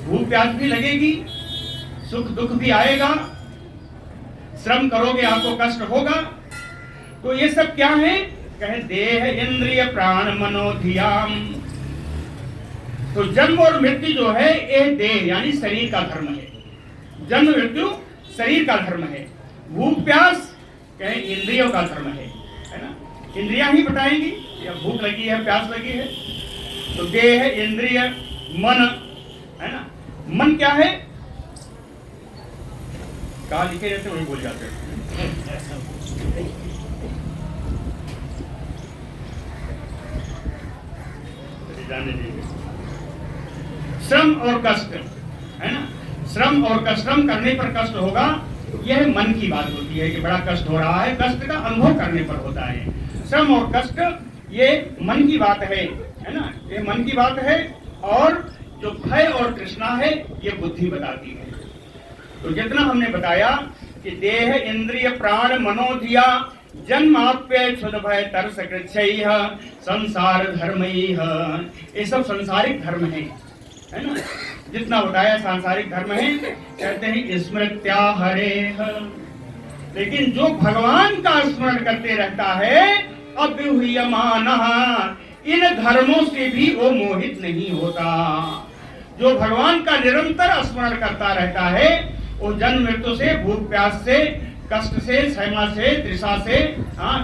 Speaker 1: भूख प्यास भी लगेगी, सुख दुख भी आएगा, श्रम करोगे आपको कष्ट होगा। तो ये सब क्या है? कहे देह इंद्रिय प्राण मनोधियाम। तो जन्म और मृत्यु जो है ये देह यानी शरीर का धर्म है। जन्म मृत्यु शरीर का धर्म है। भूख प्यास कहे इंद्रियों का धर्म है ना। इंद्रियां ही बताएंगी या भूख लगी है, प्यास लगी है। तो देह इंद्रिय मन, है ना। मन क्या है? कहा लिखे रहते वही बोल जाते हैं। जाने दीजिए। श्रम और कष्ट है ना, श्रम और कष्ट, श्रम करने पर कष्ट होगा, यह मन की बात होती है कि बड़ा कष्ट हो रहा है, कष्ट का अनुभव करने पर होता है। श्रम और कष्ट ये मन की बात है ना, ये मन की बात है। और जो भय और तृष्णा है ये बुद्धि बताती है। तो जितना हमने बताया कि देह इंद्रिय प्राण मनोधिया जन्माप्य क्षुद भय तरस कृच्छैः संसार धर्मैः, ये सब सांसारिक धर्म है ना, जितना बताया सांसारिक धर्म है। कहते हैं स्मृत्या हरेः, लेकिन जो भगवान का स्मरण करते रहता है अव्यूह्यमानः, इन धर्मों से भी वो मोहित नहीं होता। जो भगवान का निरंतर स्मरण करता रहता है वो जन्म मृत्यु से, भूख प्यास से, कष्ट से, क्षमा से, तृषा से,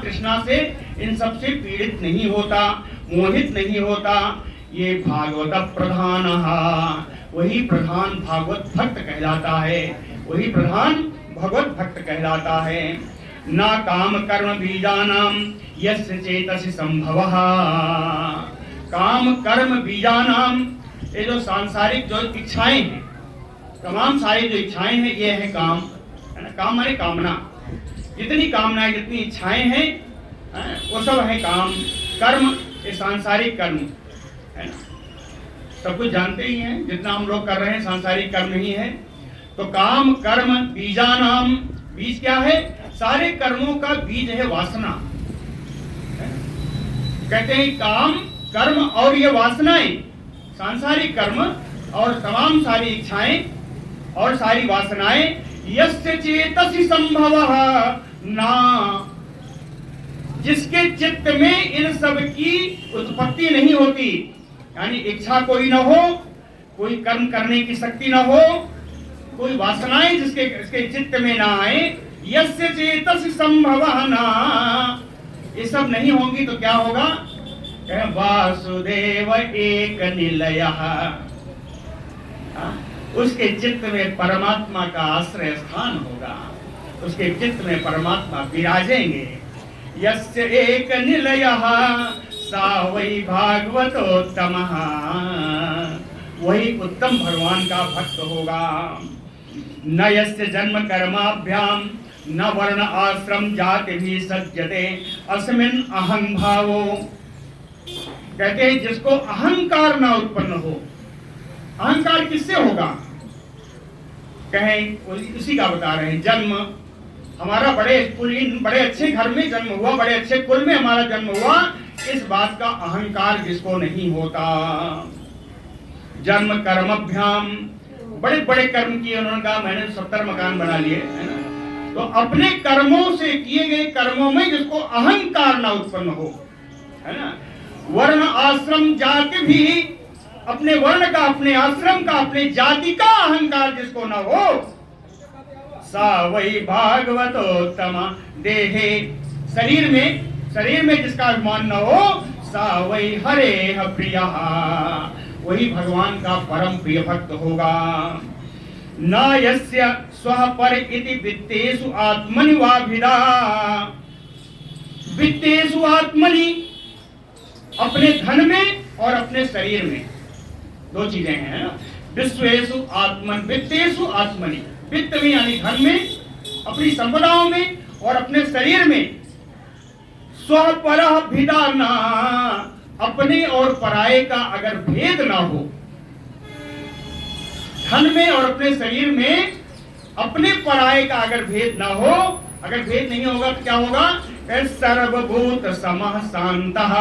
Speaker 1: तृष्णा से, इन सब से पीड़ित नहीं होता, मोहित नहीं होता। ये भागवत प्रधान, वही प्रधान भागवत भक्त कहलाता है, वही प्रधान भगवत भक्त कहलाता है। ना काम कर्म बीजानाम यस्य चेतसि संभवः, काम कर्म बीजानाम, ये जो सांसारिक जो इच्छाएं हैं, तमाम सारी जो इच्छाएं हैं ये है काम, है ना। काम माने कामना, जितनी कामनाएं जितनी इच्छाएं हैं वो सब है काम। कर्म ये सांसारिक कर्म है ना, सब कुछ जानते ही हैं, जितना हम लोग कर रहे हैं सांसारिक कर्म ही है। तो काम कर्म बीजानाम, बीज क्या है? सारे कर्मों का बीज है वासना। कहते हैं काम कर्म और ये वासनाएं, सांसारिक कर्म और तमाम सारी इच्छाएं और सारी वासनाएं, यस्य चेतसि संभवः ना, जिसके चित्त में इन सब की उत्पत्ति नहीं होती, यानी इच्छा कोई ना हो, कोई कर्म करने की शक्ति ना हो, कोई वासनाएं जिसके चित्त में ना आए, यस्य चेतसि संभवः ना, ये सब नहीं होंगी तो क्या होगा? वासुदेव एक निलयः, उसके चित्त में परमात्मा का आश्रय स्थान होगा, उसके चित्त में परमात्मा विराजेंगे। यस्य एक निलयः सा वै भागवतोत्तमः, वही उत्तम भगवान का भक्त होगा। न यस्य जन्म कर्माभ्याम न वर्ण आश्रम जाति भी सज्जते अस्मिन् अहं भावो, कहते हैं जिसको अहंकार ना उत्पन्न हो। अहंकार किससे होगा? कहें उसी का बता रहे हैं। जन्म हमारा बड़े अच्छे घर में जन्म हुआ, बड़े अच्छे कुल में हमारा जन्म हुआ, इस बात का अहंकार जिसको नहीं होता। जन्म कर्मभ्याम, बड़े बड़े कर्म किए, उन्होंने कहा मैंने 70 मकान बना लिए, है ना। तो अपने कर्मों से किए गए कर्मों में जिसको अहंकार ना उत्पन्न हो, है ना। वर्ण आश्रम जाति भी, अपने वर्ण का, अपने आश्रम का, अपने जाति का अहंकार जिसको न हो, सा वही भागवतोत्तम देहे, शरीर में जिसका अभिमान न हो, सा वही हरेह प्रियः, वही भगवान का परम प्रिय भक्त होगा। न यस्य स्वः पर इति वित्तेषु आत्मनि वाभिदा, वित्तेषु आत्मनि, अपने धन में और अपने शरीर में, दो चीजें हैं ना। विश्वेषु आत्मन वित्तेषु आत्मनि, वित्त में यानी धन में, अपनी संपदाओं में और अपने शरीर में। स्वपरः भिदाना, अपने और पराये का अगर भेद ना हो, धन में और अपने शरीर में अपने पराये का अगर भेद ना हो, अगर भेद नहीं होगा तो क्या होगा? सर्वभूत समः शान्तः,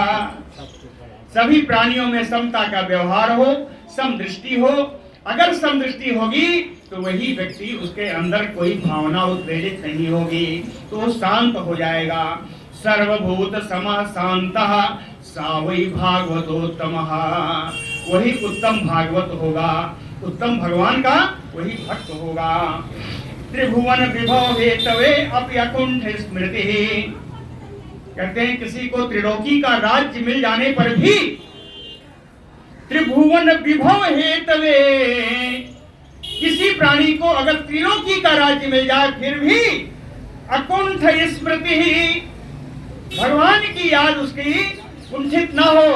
Speaker 1: सभी प्राणियों में समता का व्यवहार हो, समदृष्टि हो। अगर समदृष्टि होगी तो वही व्यक्ति, उसके अंदर कोई भावना उत्प्रेरित नहीं होगी, तो वो शांत हो जाएगा। सर्वभूत समः शान्तः सा वै भागवतोत्तमः, वही उत्तम भागवत होगा, उत्तम भगवान का वही भक्त होगा। त्रिभुवन विभव हेतवे अपि अकुंठ स्मृति, कहते हैं किसी को त्रिलोकी का राज्य मिल जाने पर भी, त्रिभुवन विभव हेतवे, किसी प्राणी को अगर त्रिलोकी का राज्य मिल जाए फिर भी अकुंठ स्मृति, भगवान की याद उसकी कुंठित ना हो,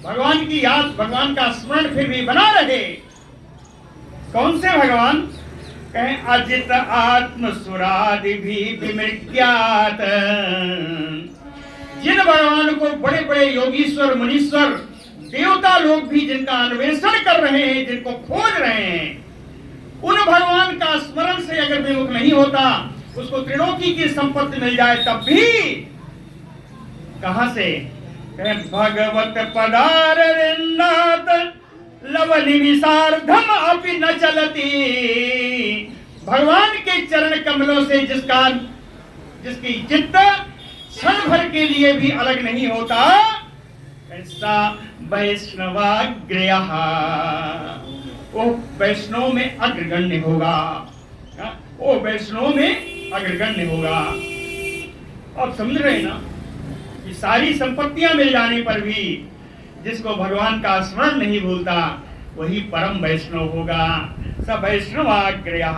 Speaker 1: भगवान की याद, भगवान का स्मरण फिर भी बना रहे। कौन से भगवान? कहें अजित आत्म सुरादि भी विमृज्ञात। जिन भगवान को बड़े बड़े योगीश्वर, मुनीश्वर, देवता लोग भी जिनका अन्वेषण कर रहे हैं, जिनको खोज रहे हैं, उन भगवान का स्मरण से अगर विमुख नहीं होता, उसको त्रिलोकी की संपत्ति मिल जाए तब भी कहां से? भगवत पदारविंदात लवनिमिषार्धम अपि न चलती। भगवान के चरण कमलों से जिसकी चित्त क्षण भर के लिए भी अलग नहीं होता, ऐसा वैष्णवाग्रयः, वो वैष्णव में अग्रगण्य होगा। वो वैष्णव में अग्रगण्य होगा। अब समझ रहे ना कि सारी संपत्तियां मिल जाने पर भी जिसको भगवान का स्मरण नहीं भूलता, वही परम वैष्णव होगा। स वैष्णवाग्रयः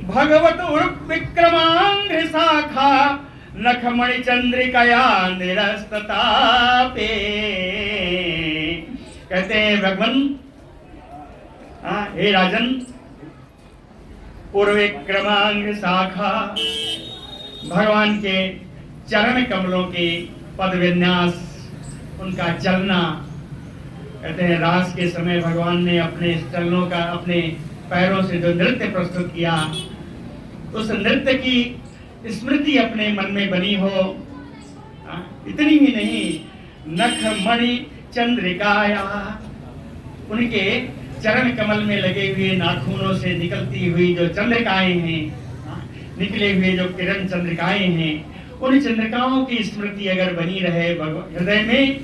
Speaker 1: भगवत विक्रमांग शाखा नखमणि चंद्रिकया निरस्ततापे। कहते हैं भगवान, हे राजन, पूर्व क्रमांग शाखा, भगवान के चरण कमलों के पद विन्यास, उनका चलना। कहते हैं रास के समय भगवान ने अपने चरणों का, अपने पैरों से जो नृत्य प्रस्तुत किया, उस नृत्य की स्मृति अपने मन में बनी हो। इतनी ही नहीं, नखमणि चंद्रिकाया, उनके चरण कमल में लगे हुए नाखूनों से निकलती हुई जो चंद्रिकाएं हैं, निकले हुए जो किरण चंद्रिकाएं हैं, उन चंद्रिकाओं की स्मृति अगर बनी रहे हृदय में,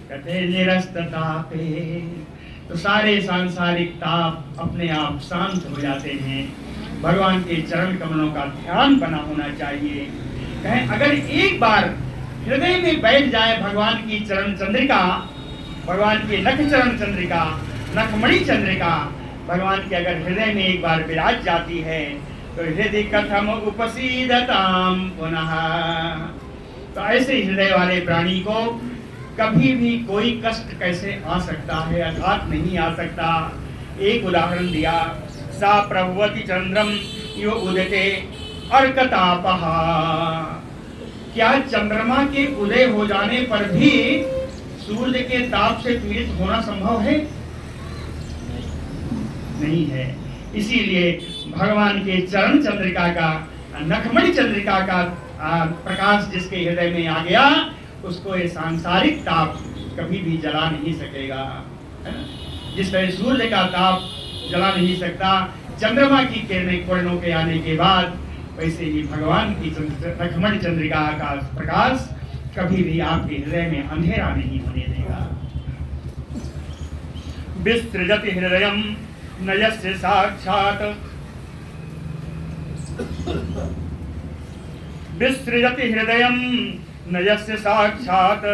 Speaker 1: कहते निरस्तता पे, तो सारे सांसारिक ताप अपने आप शांत हो जाते हैं। भगवान के चरण कमलों का ध्यान बना होना चाहिए। कहें अगर एक बार हृदय में बैठ जाए भगवान की चरण चंद्रिका, भगवान की नख चरण चंद्रिका, नखमणि चंद्रिका, भगवान के अगर हृदय में एक बार विराज जाती है, तो हृदय कथम उपसीदताम पुनः। तो ऐसे हृदय वाले प्राणी को कभी भी कोई कष्ट कैसे आ सकता है? आघात नहीं आ सकता। एक उदाहरण दिया, सा प्रभवति चंद्रम यो उदते अर्कतापः। क्या चंद्रमा के उदय हो जाने पर भी सूर्य के ताप से पीड़ित होना संभव है? नहीं है। इसीलिए भगवान के चरण चंद्रिका का, नखमणि चंद्रिका का प्रकाश जिसके हृदय में आ गया, उसको ये सांसारिक ताप कभी भी जला नहीं सकेगा। जिस तरह सूर्य का ताप जला नहीं सकता चंद्रमा की किरणों के आने के बाद, वैसे ही भगवान की नखमणि चंद्रिका का प्रकाश कभी भी आपके हृदय में अंधेरा नहीं होने देगा। विसृजति हृदयम न यस्य साक्षात्, विसृजति हृदयम न यस्य साक्षात्।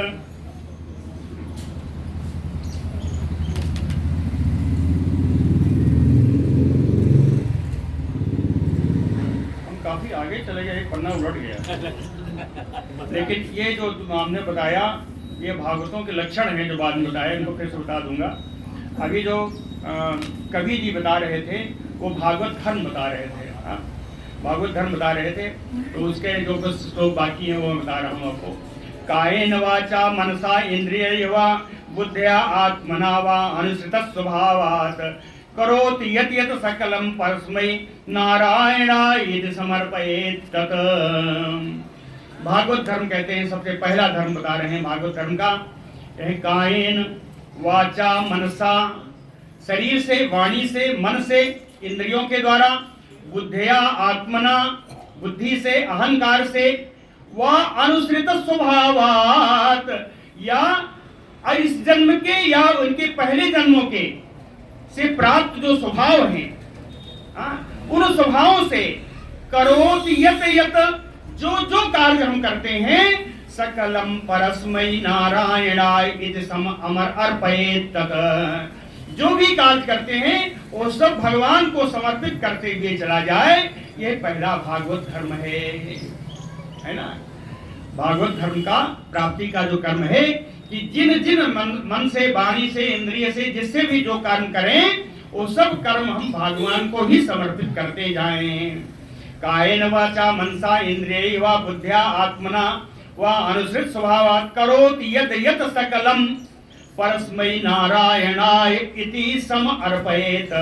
Speaker 1: काफी आगे चले गए, एक पन्ना उलट गया। लेकिन ये जो हमने बताया, ये भागवतों के लक्षण हैं जो बाद में बताया, इनको फिर से बता दूंगा। अभी जो कवि जी बता रहे थे, वो भागवत धर्म बता रहे थे। भागवत धर्म बता रहे थे, तो उसके जो कुछ श्लोक बाकी हैं वो बता रहा हूँ आपको। कायेन वाचा मनसा इंद्रियैर्वा बुद्ध्या आत्मना वा अनुसृत स्वभावात् करोति यत् यत् सकलं परस्मै नारायणाय समर्पयेत् तत्। भागवत धर्म कहते हैं, सबसे पहला धर्म बता रहे हैं भागवत धर्म का। कायेन वाचा मनसा, शरीर से, वाणी से, मन से, इंद्रियों के द्वारा, बुद्धिया आत्मना, बुद्धि से, अहंकार से, व अनुसृत स्वभावात्, या इस जन्म के या उनके पहले जन्मों के से प्राप्त जो स्वभाव हैं, उन स्वभावों से करोति यत् यत्, जो जो कार्य हम करते हैं, सकलम परस्मै नारायणाय इति अमर अर्पयेत् तत्। जो भी कार्य करते हैं वो सब भगवान को समर्पित करते हुए चला जाए, ये पहला भागवत धर्म है ना। भागवत धर्म का प्राप्ति का जो कर्म है, कि जिन जिन मन से, वाणी से, इंद्रिय से, जिससे भी जो कर्म करें वो सब कर्म हम भगवान को ही समर्पित करते जाएं। कायेन वाचा मनसा इंद्रियै वा बुद्ध्या आत्मना वा अनुसृत स्वभावात् करोति यद यत सकलम परस्मै नारायणाय इति समर्पयेत।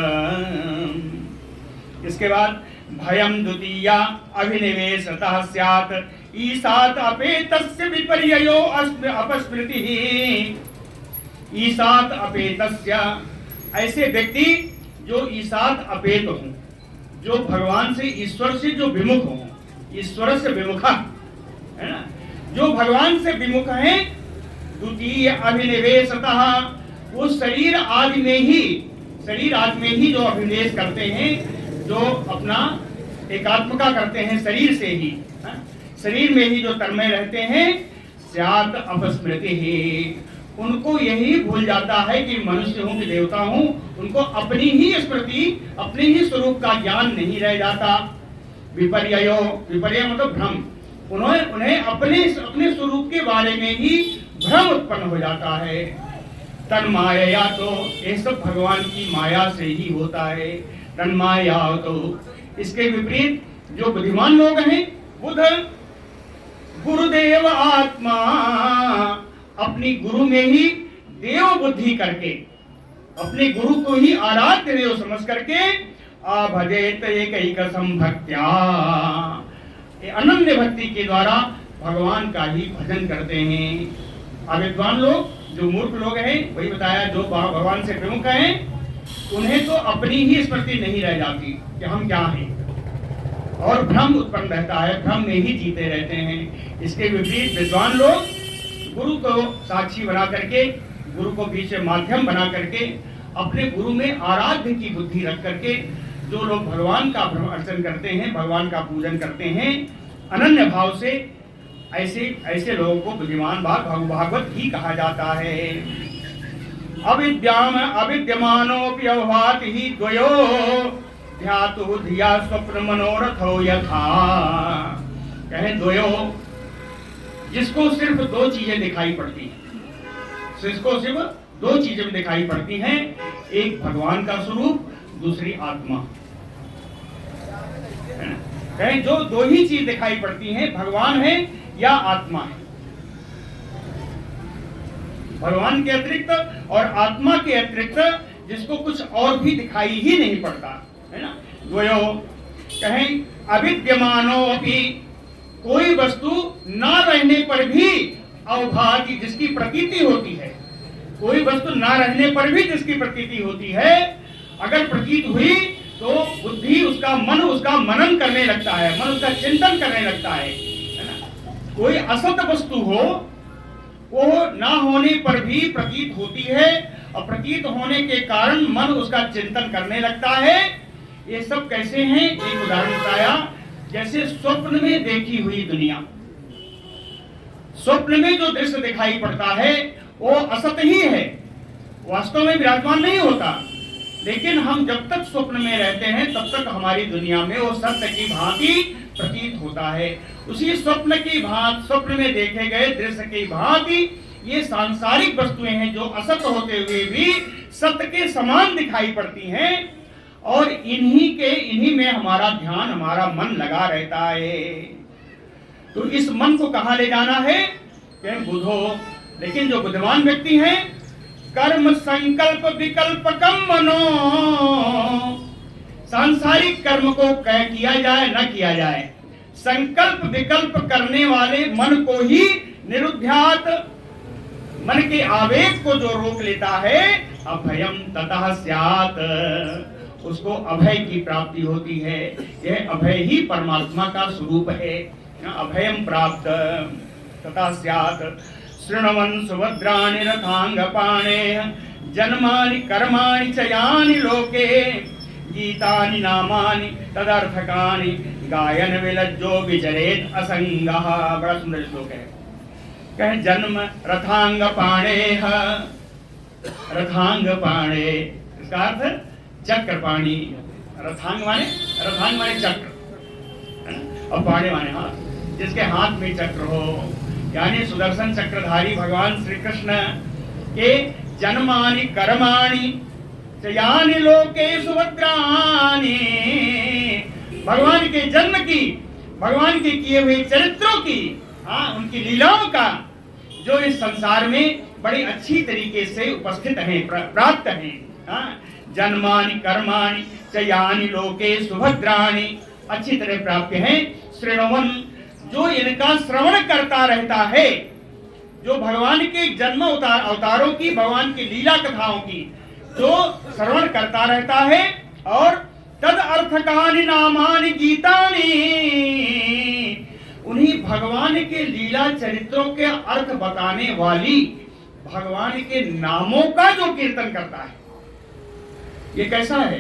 Speaker 1: इसके बाद भयम द्वितीया अभिनिवेशतः स्यात् ईसात् अपेतस्य विपर्ययो अपस्मृतिः। ईसात् अपेतस्य, ऐसे व्यक्ति जो ईसात अपेत हो, जो भगवान से, ईश्वर से जो विमुख हो, ईश्वर से विमुखा है ना, जो भगवान से विमुख है। द्वितीय अभिनिवेशतः, वो शरीर आदि में ही जो अभिनिवेश करते हैं, जो अपना एकात्मता करते हैं शरीर से ही, शरीर में ही जो तन्मय रहते हैं। स्यात् अपस्मृति ही, उनको यही भूल जाता है कि मनुष्य हूं कि देवता हूं, उनको अपनी ही स्मृति, अपने ही स्वरूप का ज्ञान नहीं रह जाता। विपर्ययो, विपर्य मतलब भ्रम, उन्हें अपने स्वरूप के बारे में ही भ्रम उत्पन्न हो जाता है। तन्माया, तो ये सब भगवान की माया से ही होता है। तन्माया, तो इसके विपरीत जो बुद्धिमान लोग हैं, बुध गुरुदेव आत्मा, अपनी गुरु में ही देव बुद्धि करके, अपने गुरु को ही आराध्य देव समझ करके भजेत एकैकसं भक्त्या, अनन्य भक्ति के द्वारा भगवान का ही भजन करते हैं। अविद्वान लोग, जो मूर्ख लोग हैं, वही बताया, जो भगवान से विमुख हैं, उन्हें तो अपनी ही स्मृति नहीं रह जाती कि हम क्या हैं, और भ्रम उत्पन्न रहता है, भ्रम में ही जीते रहते हैं। इसके विपरीत विद्वान लोग गुरु को साक्षी बना करके, गुरु को बीच में माध्यम बना करके, अपने गुरु में आराध्य की बुद्धि रख करके जो लोग भगवान का अर्चन करते हैं, भगवान का पूजन करते हैं अनन्य भाव से, ऐसे लोगों को बुद्धिमान भागवत ही कहा जाता है। अविद्यमानोऽपि अवभाति हि द्वयो ध्यातु धिया स्वप्न मनोरथो यथा। कहें द्वयो, जिसको सिर्फ दो चीजें दिखाई पड़ती हैं, जिसको सिर्फ दो चीजें दिखाई पड़ती हैं, एक भगवान का स्वरूप, दूसरी आत्मा। कहें जो दो ही चीज दिखाई पड़ती हैं, भगवान है या आत्मा है। भगवान के अतिरिक्त और आत्मा के अतिरिक्त जिसको कुछ और भी दिखाई ही नहीं पड़ता है ना। द्वयो, कहें अविद्यमानो अपि, कोई वस्तु ना रहने पर भी अवभाति, जिसकी प्रतीति होती है, कोई वस्तु ना रहने पर भी जिसकी प्रतीति होती है, अगर प्रतीत हुई तो बुद्धि, उसका मन उसका मनन करने लगता है, मन उसका चिंतन करने लगता है ना। कोई असत वस्तु हो, वो ना होने पर भी प्रतीत होती है, और प्रतीत होने के कारण मन उसका चिंतन करने लगता है। ये सब कैसे हैं, एक उदाहरण बताया, जैसे स्वप्न में देखी हुई दुनिया, स्वप्न में जो दृश्य दिखाई पड़ता है वो असत ही है, वास्तव में विराजमान नहीं होता, लेकिन हम जब तक स्वप्न में रहते हैं तब तक हमारी दुनिया में वो सत्य की भांति प्रतीत होता है। उसी स्वप्न की भांति, स्वप्न में देखे गए दृश्य की भांति ये सांसारिक वस्तुएं हैं जो असत होते हुए भी सत्य के समान दिखाई पड़ती हैं, और इन्हीं में हमारा ध्यान, हमारा मन लगा रहता है। तो इस मन को कहां ले जाना है, कि बुधो। लेकिन जो बुद्धिमान व्यक्ति हैं, कर्म संकल्प विकल्प कम मनो, सांसारिक कर्म को किया जाए न किया जाए, संकल्प विकल्प करने वाले मन को ही निरुध्यात, मन के आवेग को जो रोक लेता है, अभयम ततः स्यात्, उसको अभय की प्राप्ति होती है। यह अभय ही परमात्मा का स्वरूप है। अभयम प्राप्त ततः स्यात्। शृण्वन् सुभद्राणि रथांगपाणेः जन्मानि कर्माणि च यानि लोके गीतानि नामानि तदर्थकानि गायन विलज्जो विचरेत् असंगः। बड़ा सुंदर श्लोक है। कहे जन्म रथांगपाणेः, रथांगपाणे इसका अर्थ चक्रपाणी। रथांग माने चक्र, और पाणे माने हाथ, जिसके हाथ में चक्र हो, यानी सुदर्शन चक्रधारी भगवान श्री कृष्ण के जन्मानि कर्माणि च यानि लोके सुभद्रानि, भगवान के जन्म की, भगवान के किए हुए चरित्रों की, उनकी लीलाओं का जो इस संसार में बड़ी अच्छी तरीके से उपस्थित हैं, प्राप्त हैं। जन्मानि कर्माणि च यानि लोके सुभद्राणि, अच्छी तरह प्राप्त हैं। श्रृण्वन, जो इनका श्रवण करता रहता है, जो भगवान के जन्म अवतारों की, भगवान की लीला कथाओं की जो श्रवण करता रहता है, और तद अर्थकानि नामानि गीतानि, उन्हीं भगवान के लीला चरित्रों के अर्थ बताने वाली भगवान के नामों का जो कीर्तन करता है। ये कैसा है?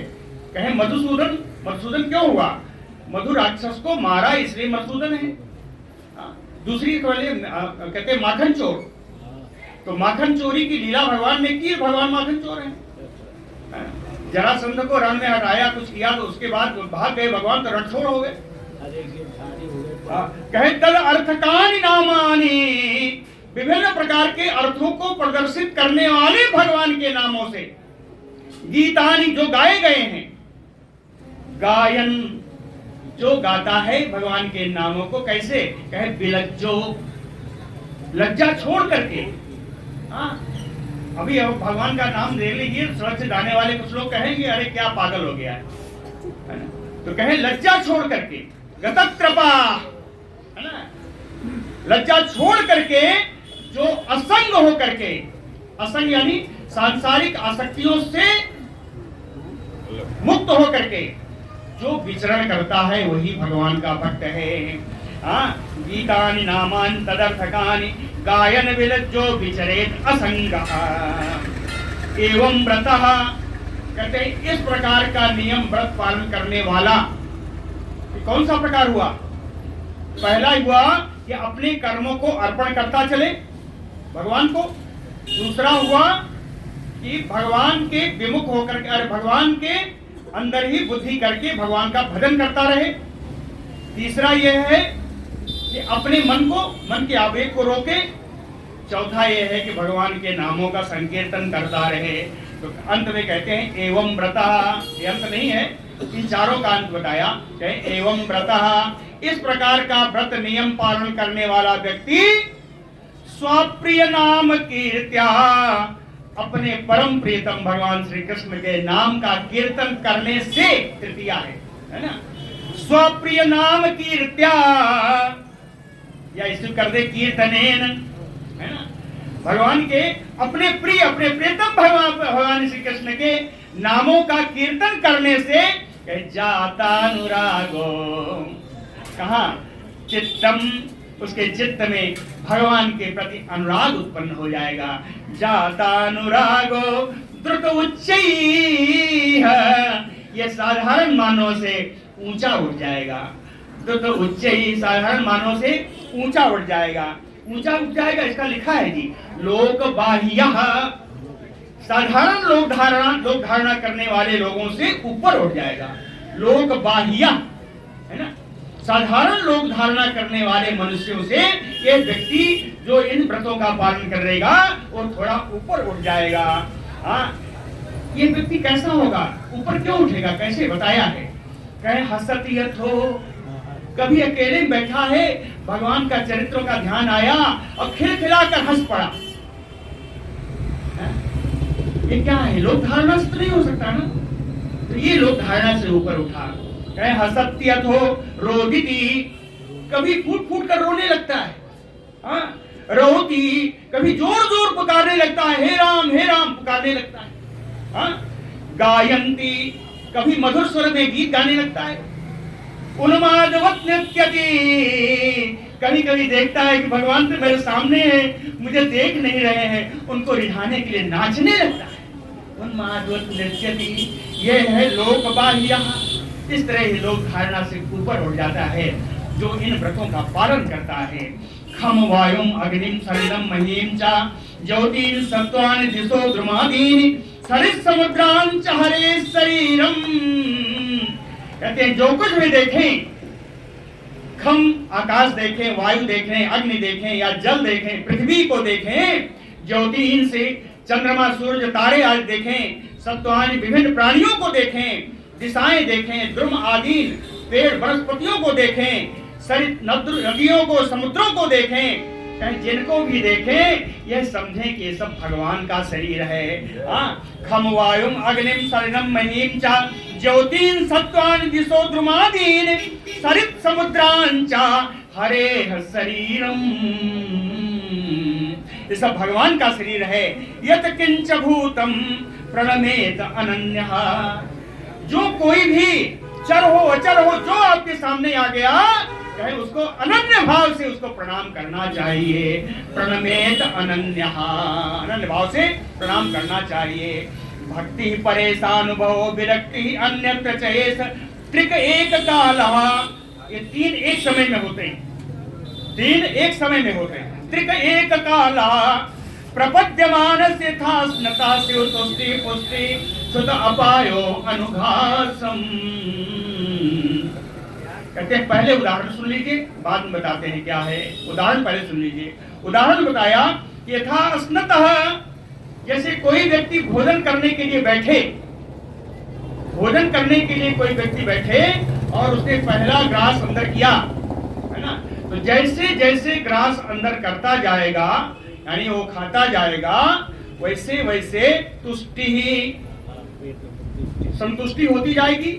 Speaker 1: कहे मधुसूदन, मधुसूदन क्यों हुआ? मधु राक्षस को मारा इसलिए मधुसूदन है। दूसरी कहते हैं माखन चोर, तो माखन चोरी की लीला भगवान ने की, भगवान माखन चोर है। जरासंध को रण में हटाया, कुछ किया, तो उसके बाद भाग गए भगवान, तो रणछोड़ हो गए। कहे तद अर्थकानि नामानि, विभिन्न प्रकार के अर्थों को प्रदर्शित करने वाले भगवान के नामों से, गीतानि, जो गाए गए हैं। गायन, जो गाता है भगवान के नामों को, कैसे? कहे विलज्जो, लज्जा छोड़ करके। अभी भगवान का नाम ले लीजिए, सड़क से जाने वाले कुछ लोग कहेंगे अरे क्या पागल हो गया है ना? तो कहे लज्जा छोड़ करके, गतत्रपा, है ना, लज्जा छोड़ करके, जो असंग हो करके, असंग यानी सांसारिक आसक्तियों से मुक्त हो करके जो विचरण करता है वही भगवान का भक्त है। गीतानि नामानि तदर्थकानि गायन विलज्जो विचरेत असंगः एवं व्रतः, कहते इस प्रकार का नियम व्रत पालन करने वाला, कौन सा प्रकार हुआ? पहला हुआ कि अपने कर्मों को अर्पण करता चले भगवान को। दूसरा हुआ कि भगवान के विमुख होकर के, भगवान के अंदर ही बुद्धि करके भगवान का भजन करता रहे। तीसरा यह है कि अपने मन के आवेग को रोके। चौथा यह है कि भगवान के नामों का संकीर्तन करता रहे। तो अंत में कहते हैं एवं व्रतः, ये अंत नहीं है, इन चारों का अंत बताया, एवं व्रतः, इस प्रकार का व्रत नियम पालन करने वाला व्यक्ति स्वप्रिय नाम कीर्त्या, अपने परम प्रियतम भगवान श्री कृष्ण के नाम का कीर्तन करने से, तृतीया है ना, स्वप्रिय नाम कीर्त्या, या इसे कर दे कीर्तनेन, है ना, भगवान के अपने प्रिय, अपने प्रियतम भगवान श्री कृष्ण के नामों का कीर्तन करने से जाता अनुरागो, कहा चित्तम, उसके चित्त में भगवान के प्रति अनुराग उत्पन्न हो जाएगा। जाता अनुरागो द्रुत उच्चैः, ये साधारण मानव से ऊंचा उठ जाएगा। द्रुत उच्चैः, साधारण मानव से ऊंचा उठ जाएगा। ऊंचा उठ जाएगा, इसका लिखा है जी, लोक बाह्यः, साधारण लोक धारणा करने वाले लोगों से ऊपर उठ जाएगा। लोक बाह्य, है ना, साधारण लोक धारणा करने वाले मनुष्यों से ये व्यक्ति जो इन व्रतों का पालन करेगा वो थोड़ा ऊपर उठ जाएगा। ये व्यक्ति कैसा होगा? ऊपर क्यों उठेगा? कैसे बताया है? कहे हसतियत हो, कभी अकेले बैठा है, भगवान का चरित्रों का ध्यान आया और खिलखिलाकर हंस पड़ा। ये क्या है? लोक धारणा से तो नहीं हो सकता ना, तो ये लोक धारणा से ऊपर उठा। कहे हसत्यत हो रोदिति, कभी फूट फूट कर रोने लगता है। रोती, कभी जोर जोर पुकारने लगता है, हे राम पुकारने लगता है। गायंती, कभी मधुर स्वर में गीत गाने लगता है। उन्मादवत नृत्यति, कभी कभी देखता है कि भगवान तो मेरे सामने है, मुझे देख नहीं रहे हैं, उनको रिझाने के लिए नाचने लगता है। उन्मादवत नृत्यति, ये है लोक बाह्य। इस तरह ही लोक धारणा से ऊपर उठ जाता है जो इन व्रतों का पालन करता है। खम वायुम अग्निम सलिलम महीम चा ज्योतिन सत्वानि दिशो द्रुमादीनि सरित समुद्रां च हरे शरीरम, कहते हैं जो कुछ भी देखें खम आकाश देखें, वायु देखें, अग्नि देखें या जल देखें, पृथ्वी को देखें, ज्योतिहीन से चंद्रमा, सूर्य, तारे आदि देखें, सत्वानि विभिन्न प्राणियों को देखें, दिशाएं देखें, ध्रुव आदि पेड़ वनस्पतियों को देखें, सरित नदियों को, समुद्रों को देखें, जिनको भी देखें यह समझें कि सब भगवान का शरीर है। खम वायुम अग्निम सरिणम महीम चा ज्योतिन सत्वान दिशो द्रुमादीन सरित समुद्रांचा हरे शरीरम, ये सब भगवान का शरीर है। यत किंच भूतम प्रणमेत अनन्यः, जो कोई भी चर हो अचर हो जो आपके सामने आ गया कहे उसको अनन्य भाव से उसको प्रणाम करना चाहिए। प्रणमेत अनन्यः, अनन्य भाव से प्रणाम करना चाहिए। भक्ति परेशानुभव विरक्ति अन्यत्र चेस त्रिक एक कालः, ये तीन एक समय में होते हैं, तीन एक समय में होते हैं। त्रिक एक कालः प्रपद्यमानस्य था स्नता से तुष्टि पुष्टि सुत अपायो अनुघासम। कहते हैं पहले उदाहरण सुन लीजिए, बाद में बताते हैं क्या है। उदाहरण पहले सुन लीजिए। उदाहरण बताया यथा स्नतः, जैसे कोई व्यक्ति भोजन करने के लिए बैठे, भोजन करने के लिए कोई व्यक्ति बैठे और उसने पहला ग्रास अंदर किया, है ना, तो जैसे जैसे ग्रास अंदर करता जाएगा यानी वो खाता जाएगा, वैसे वैसे तुष्टि ही संतुष्टि होती जाएगी,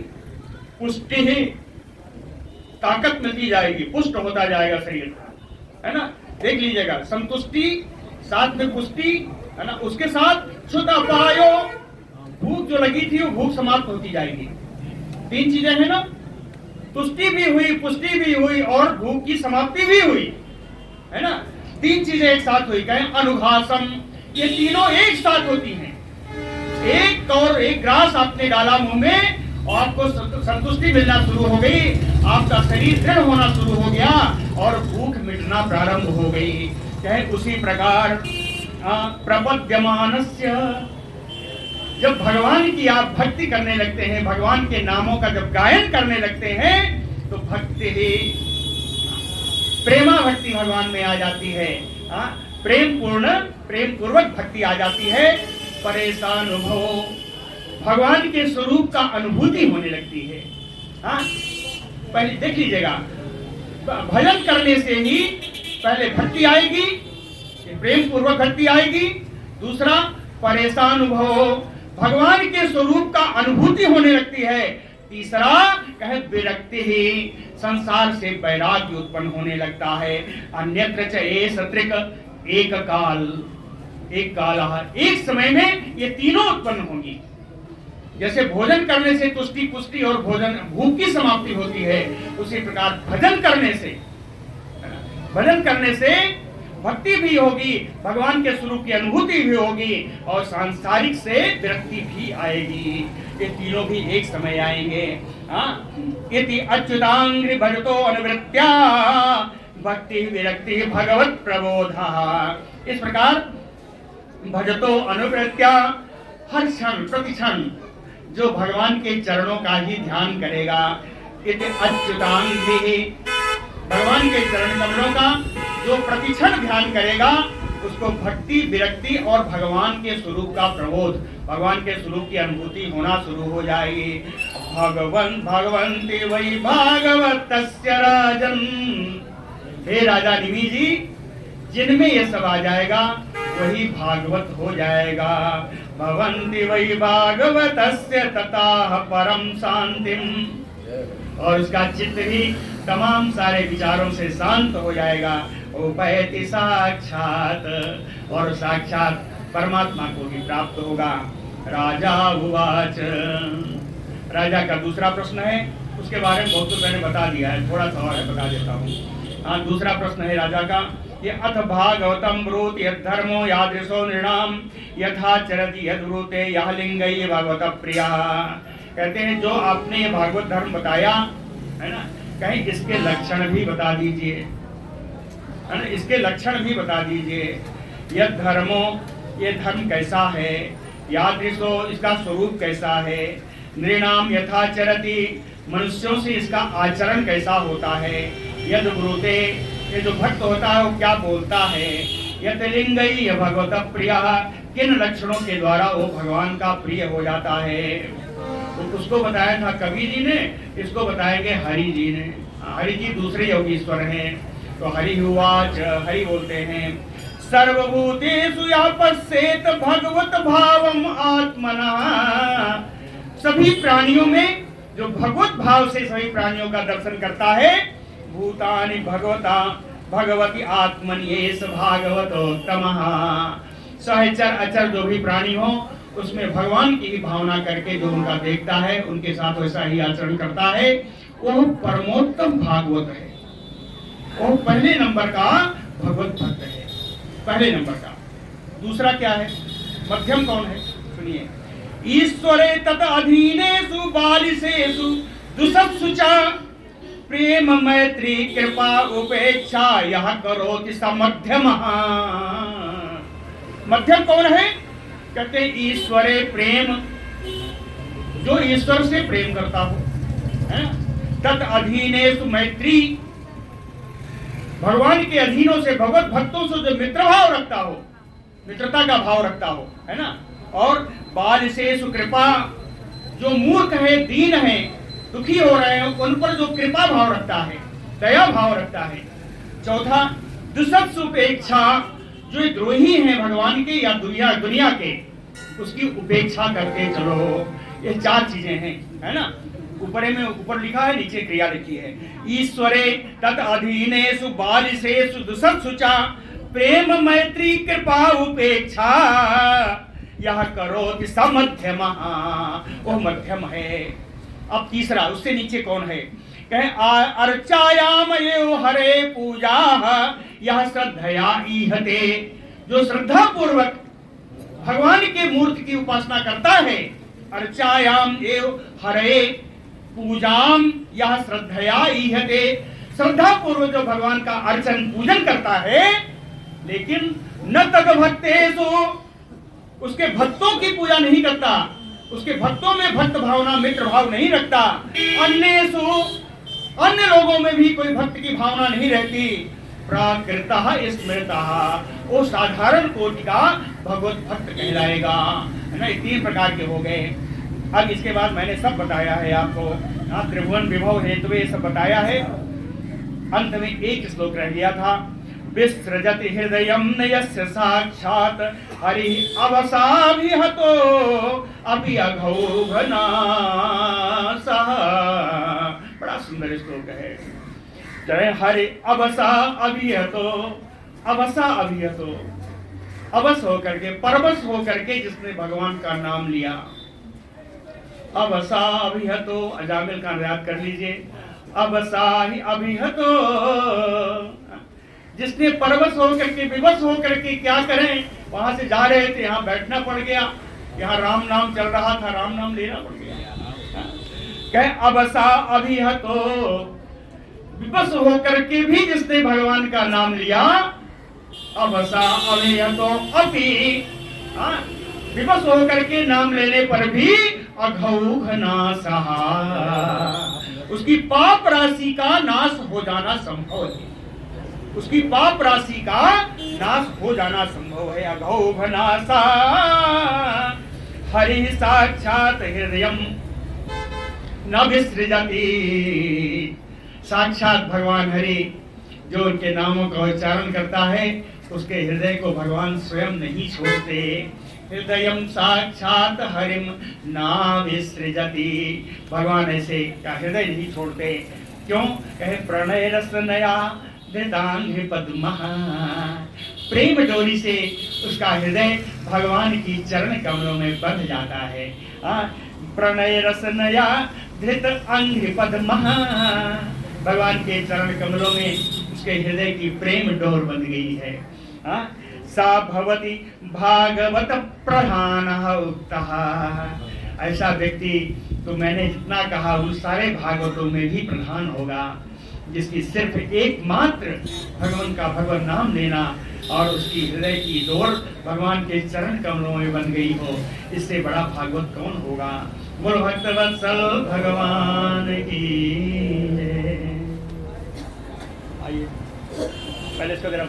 Speaker 1: पुष्टि ही ताकत मिलती जाएगी, पुष्ट होता जाएगा शरीर, है ना। देख लीजिएगा, संतुष्टि साथ में पुष्टि, है ना, उसके साथ क्षुत अपायो, भूख जो लगी थी वो भूख समाप्त होती जाएगी। तीन चीजें है ना, तुष्टि भी हुई, पुष्टि भी हुई और भूख की समाप्ति भी हुई, है ना। तीन चीजें एक साथ हुई। कहें अनुघासम, ये तीनों एक साथ होती हैं। एक और एक ग्रास आपने डाला मुंह में और आपको संतुष्टि मिलना शुरू हो गई, आपका शरीर दृढ़ होना शुरू हो गया और भूख मिटना प्रारंभ हो गई। चाहे उसी प्रकार प्रपद्यमानस्य, जब भगवान की आप भक्ति करने लगते हैं, भगवान के नामों का जब गायन करने लगते हैं तो भक्ति ही प्रेमा भक्ति भगवान में आ जाती है। प्रेम पूर्ण, प्रेम पूर्वक भक्ति आ जाती है। परेशान हो, भगवान के स्वरूप का अनुभूति होने लगती है। पहले देख लीजिएगा, भजन करने से ही पहले भक्ति आएगी, प्रेम पूर्वक भक्ति आएगी। दूसरा परेशान हो, भगवान के स्वरूप का अनुभूति होने लगती है। तीसरा कहे विरक्ति ही, संसार से वैराग्य उत्पन्न होने लगता है। अन्यत्र च एष त्रिक एक काल, एक काल, एक समय में ये तीनों उत्पन्न होंगी। जैसे भोजन करने से तुष्टि पुष्टि और भोजन भूख की समाप्ति होती है, उसी प्रकार भजन करने से, भजन करने से भक्ति भी होगी, भगवान के स्वरूप की अनुभूति भी होगी और सांसारिक से विरक्ति भी आएगी। ये तीनों भी एक समय आएंगे। इति अच्युतांग्रि भजतो अनुवृत्त्या भक्ति विरक्ति भगवत प्रबोधः। इस प्रकार भजतो अनुवृत्त्या, हर क्षण प्रति क्षण जो भगवान के चरणों का ही ध्यान करेगा। इति अच्युतांग्रि, भगवान के चरण कमलों का जो प्रतिक्षण ध्यान करेगा उसको भक्ति विरक्ति और भगवान के स्वरूप का प्रबोध, भगवान के स्वरूप की अनुभूति होना शुरू हो जाएगी। भगवन् भगवन्ति वै भागवतस्य राजन्, हे राजा निमि जी, जिनमें ये सब आ जाएगा वही भागवत हो जाएगा। भवन्ति वै भागवतस्य ततः परम शांतिम, और उसका चित्त भी तमाम सारे विचारों से शांत हो जाएगा। उपैति साक्षात, और साक्षात परमात्मा को भी प्राप्त होगा। राजा उवाच, राजा का दूसरा प्रश्न है, उसके बारे में बहुत तो मैंने बता दिया है, थोड़ा सा और बता देता हूँ। दूसरा प्रश्न है राजा का, ये अथ भागवतम ब्रूत यद धर्मो यादृशो नृणाम यथा चरति यद ब्रूते यह लिंगै भगवत प्रिया। कहते हैं जो आपने ये भागवत धर्म बताया है ना, कहीं इसके लक्षण भी बता दीजिए, है ना, इसके लक्षण भी बता दीजिए। यह धर्मो, ये धर्म कैसा है, यादृशो, इसका स्वरूप कैसा है, नृणाम यथाचरति, मनुष्यों से इसका आचरण कैसा होता है, यद ब्रूते, ये जो भक्त होता है वो क्या बोलता है, यत लिंगई भगवत प्रिय, किन लक्षणों के द्वारा वो भगवान का प्रिय हो जाता है। तो उसको बताया था कबीर जी ने, इसको बताएंगे हरि जी ने। हरि जी दूसरे योगीश्वर हैं। तो हरि उवाच, हरि बोलते हैं, सर्वभूतेषु या पश्येत भगवत भावम आत्मना, सभी प्राणियों में जो भगवत भाव से सभी प्राणियों का दर्शन करता है, भूतानि भगवता भगवती आत्मनि एष भागवतोत्तमः, सहचर अचर जो भी प्राणी हो उसमें भगवान की ही भावना करके जो उनका देखता है, उनके साथ वैसा ही आचरण करता है, वो परमोत्तम भागवत है। वो पहले नंबर का भगवत भक्त है, पहले नंबर का। दूसरा क्या है, मध्यम कौन है, सुनिए, ईश्वरे तत अधीनेषु बालिसेषु दुसत्सु च प्रेम मैत्री कृपा उपेक्षा यह करोति स मध्यमः। मध्यम कौन है, कहते ईश्वरे प्रेम, जो ईश्वर से प्रेम करता हो, है, तत अधीनेषु मैत्री, भगवान के अधीनों से भगवत भक्तों से जो मित्र भाव रखता हो, मित्रता का भाव रखता हो, है ना, और बालिसेषु कृपा, जो मूर्ख है, दीन है, दुखी हो रहे हैं, उन पर जो कृपा भाव रखता है, दया भाव रखता है। चौथा, दुसत्सु उपेक्षा, जो द्रोही हैं भगवान के या दुनिया के, उसकी उपेक्षा करके चलो। ये चार चीजें हैं, है ना, ऊपर लिखा है, नीचे क्रिया लिखी है। ईश्वरे तत् अधीनेषु बालिसेषु दुसत्सु च प्रेम मैत्री कृपा उपेक्षा यह करोति स मध्यमः, वो मध्यम है। अब तीसरा, उससे नीचे कौन है, कहे अर्चायाम एव हरे पूजा यह श्रद्धया ईहते, जो श्रद्धा पूर्वक भगवान के मूर्ति की उपासना करता है, अर्चायाम एव हरे पूजाम यह श्रद्धया ईहते, श्रद्धा पूर्वक जो भगवान का अर्चन पूजन करता है, लेकिन न तद भक्तेषु, उसके भक्तों की पूजा नहीं करता, उसके भक्तों में भक्त भावना मित्र भाव नहीं रखता, अन्येषु, अन्य लोगों में भी कोई भक्त की भावना नहीं रहती, प्राकृतः स्मृतः, वो साधारण कोटि का भगवत भक्त कहलाएगा, है ना। तीन प्रकार के हो गए। अब इसके बाद मैंने सब बताया है आपको, त्रिभुवन विभव हेतु ये सब बताया है। अंत में एक श्लोक रह गया था, विसृजति हृदयं यस्य साक्षात् हरि अवसाभिहतो अपि अघौघनासः। बड़ा सुंदर श्लोक है। जय हरि अवसा अभिहतो, अवसा अभिहतो, अवस होकर के, परवश होकर के जिसने भगवान का नाम लिया, अवसा अभिहतो, अजामिल का याद कर लीजिए, अवसा ही अभिहतो, जिसने परवश होकर के, विवश होकर के, क्या करें, वहां से जा रहे थे, यहाँ बैठना पड़ गया, यहाँ राम नाम चल रहा था, राम नाम लेना पड़ गया। कहे अवसा अभिहतो, विवश होकर के भी जिसने भगवान का नाम लिया, अवसा अभिहतो अपि, विवश होकर के नाम लेने पर भी अघौघनासः, उसकी पाप राशि का नाश हो जाना संभव है, उसकी पाप राशि का नाश हो जाना संभव है। अघौघनासा हरि साक्षात हृदयम न विसृजति, साक्षात भगवान हरि जो उनके नामों का उच्चारण करता है, उसके हृदय को भगवान स्वयं नहीं छोड़ते। हृदयम साक्षात हरिम ना विसृजति, भगवान ऐसे का हृदय नहीं छोड़ते। क्यों, कहे प्रणय रस नया धृतांग पद्मः, प्रेम डोरी से उसका हृदय भगवान की चरण कमलों में बंध जाता है। प्रणय रस नया धृत अंग पद्मः, भगवान के चरण कमलों में उसके हृदय की प्रेम डोर बंध गई है। सा भवति भागवत प्रधानः उक्तः, ऐसा व्यक्ति तो मैंने जितना कहा उस सारे भागवतों में भी प्रधान होगा, जिसकी सिर्फ एकमात्र भगवान का भगवान नाम लेना और उसकी हृदय की डोर भगवान के चरण कमलों में बन गई हो, इससे बड़ा भागवत कौन होगा। बोलो भक्तवत्सल भगवान की। आइए पहले इसको जरा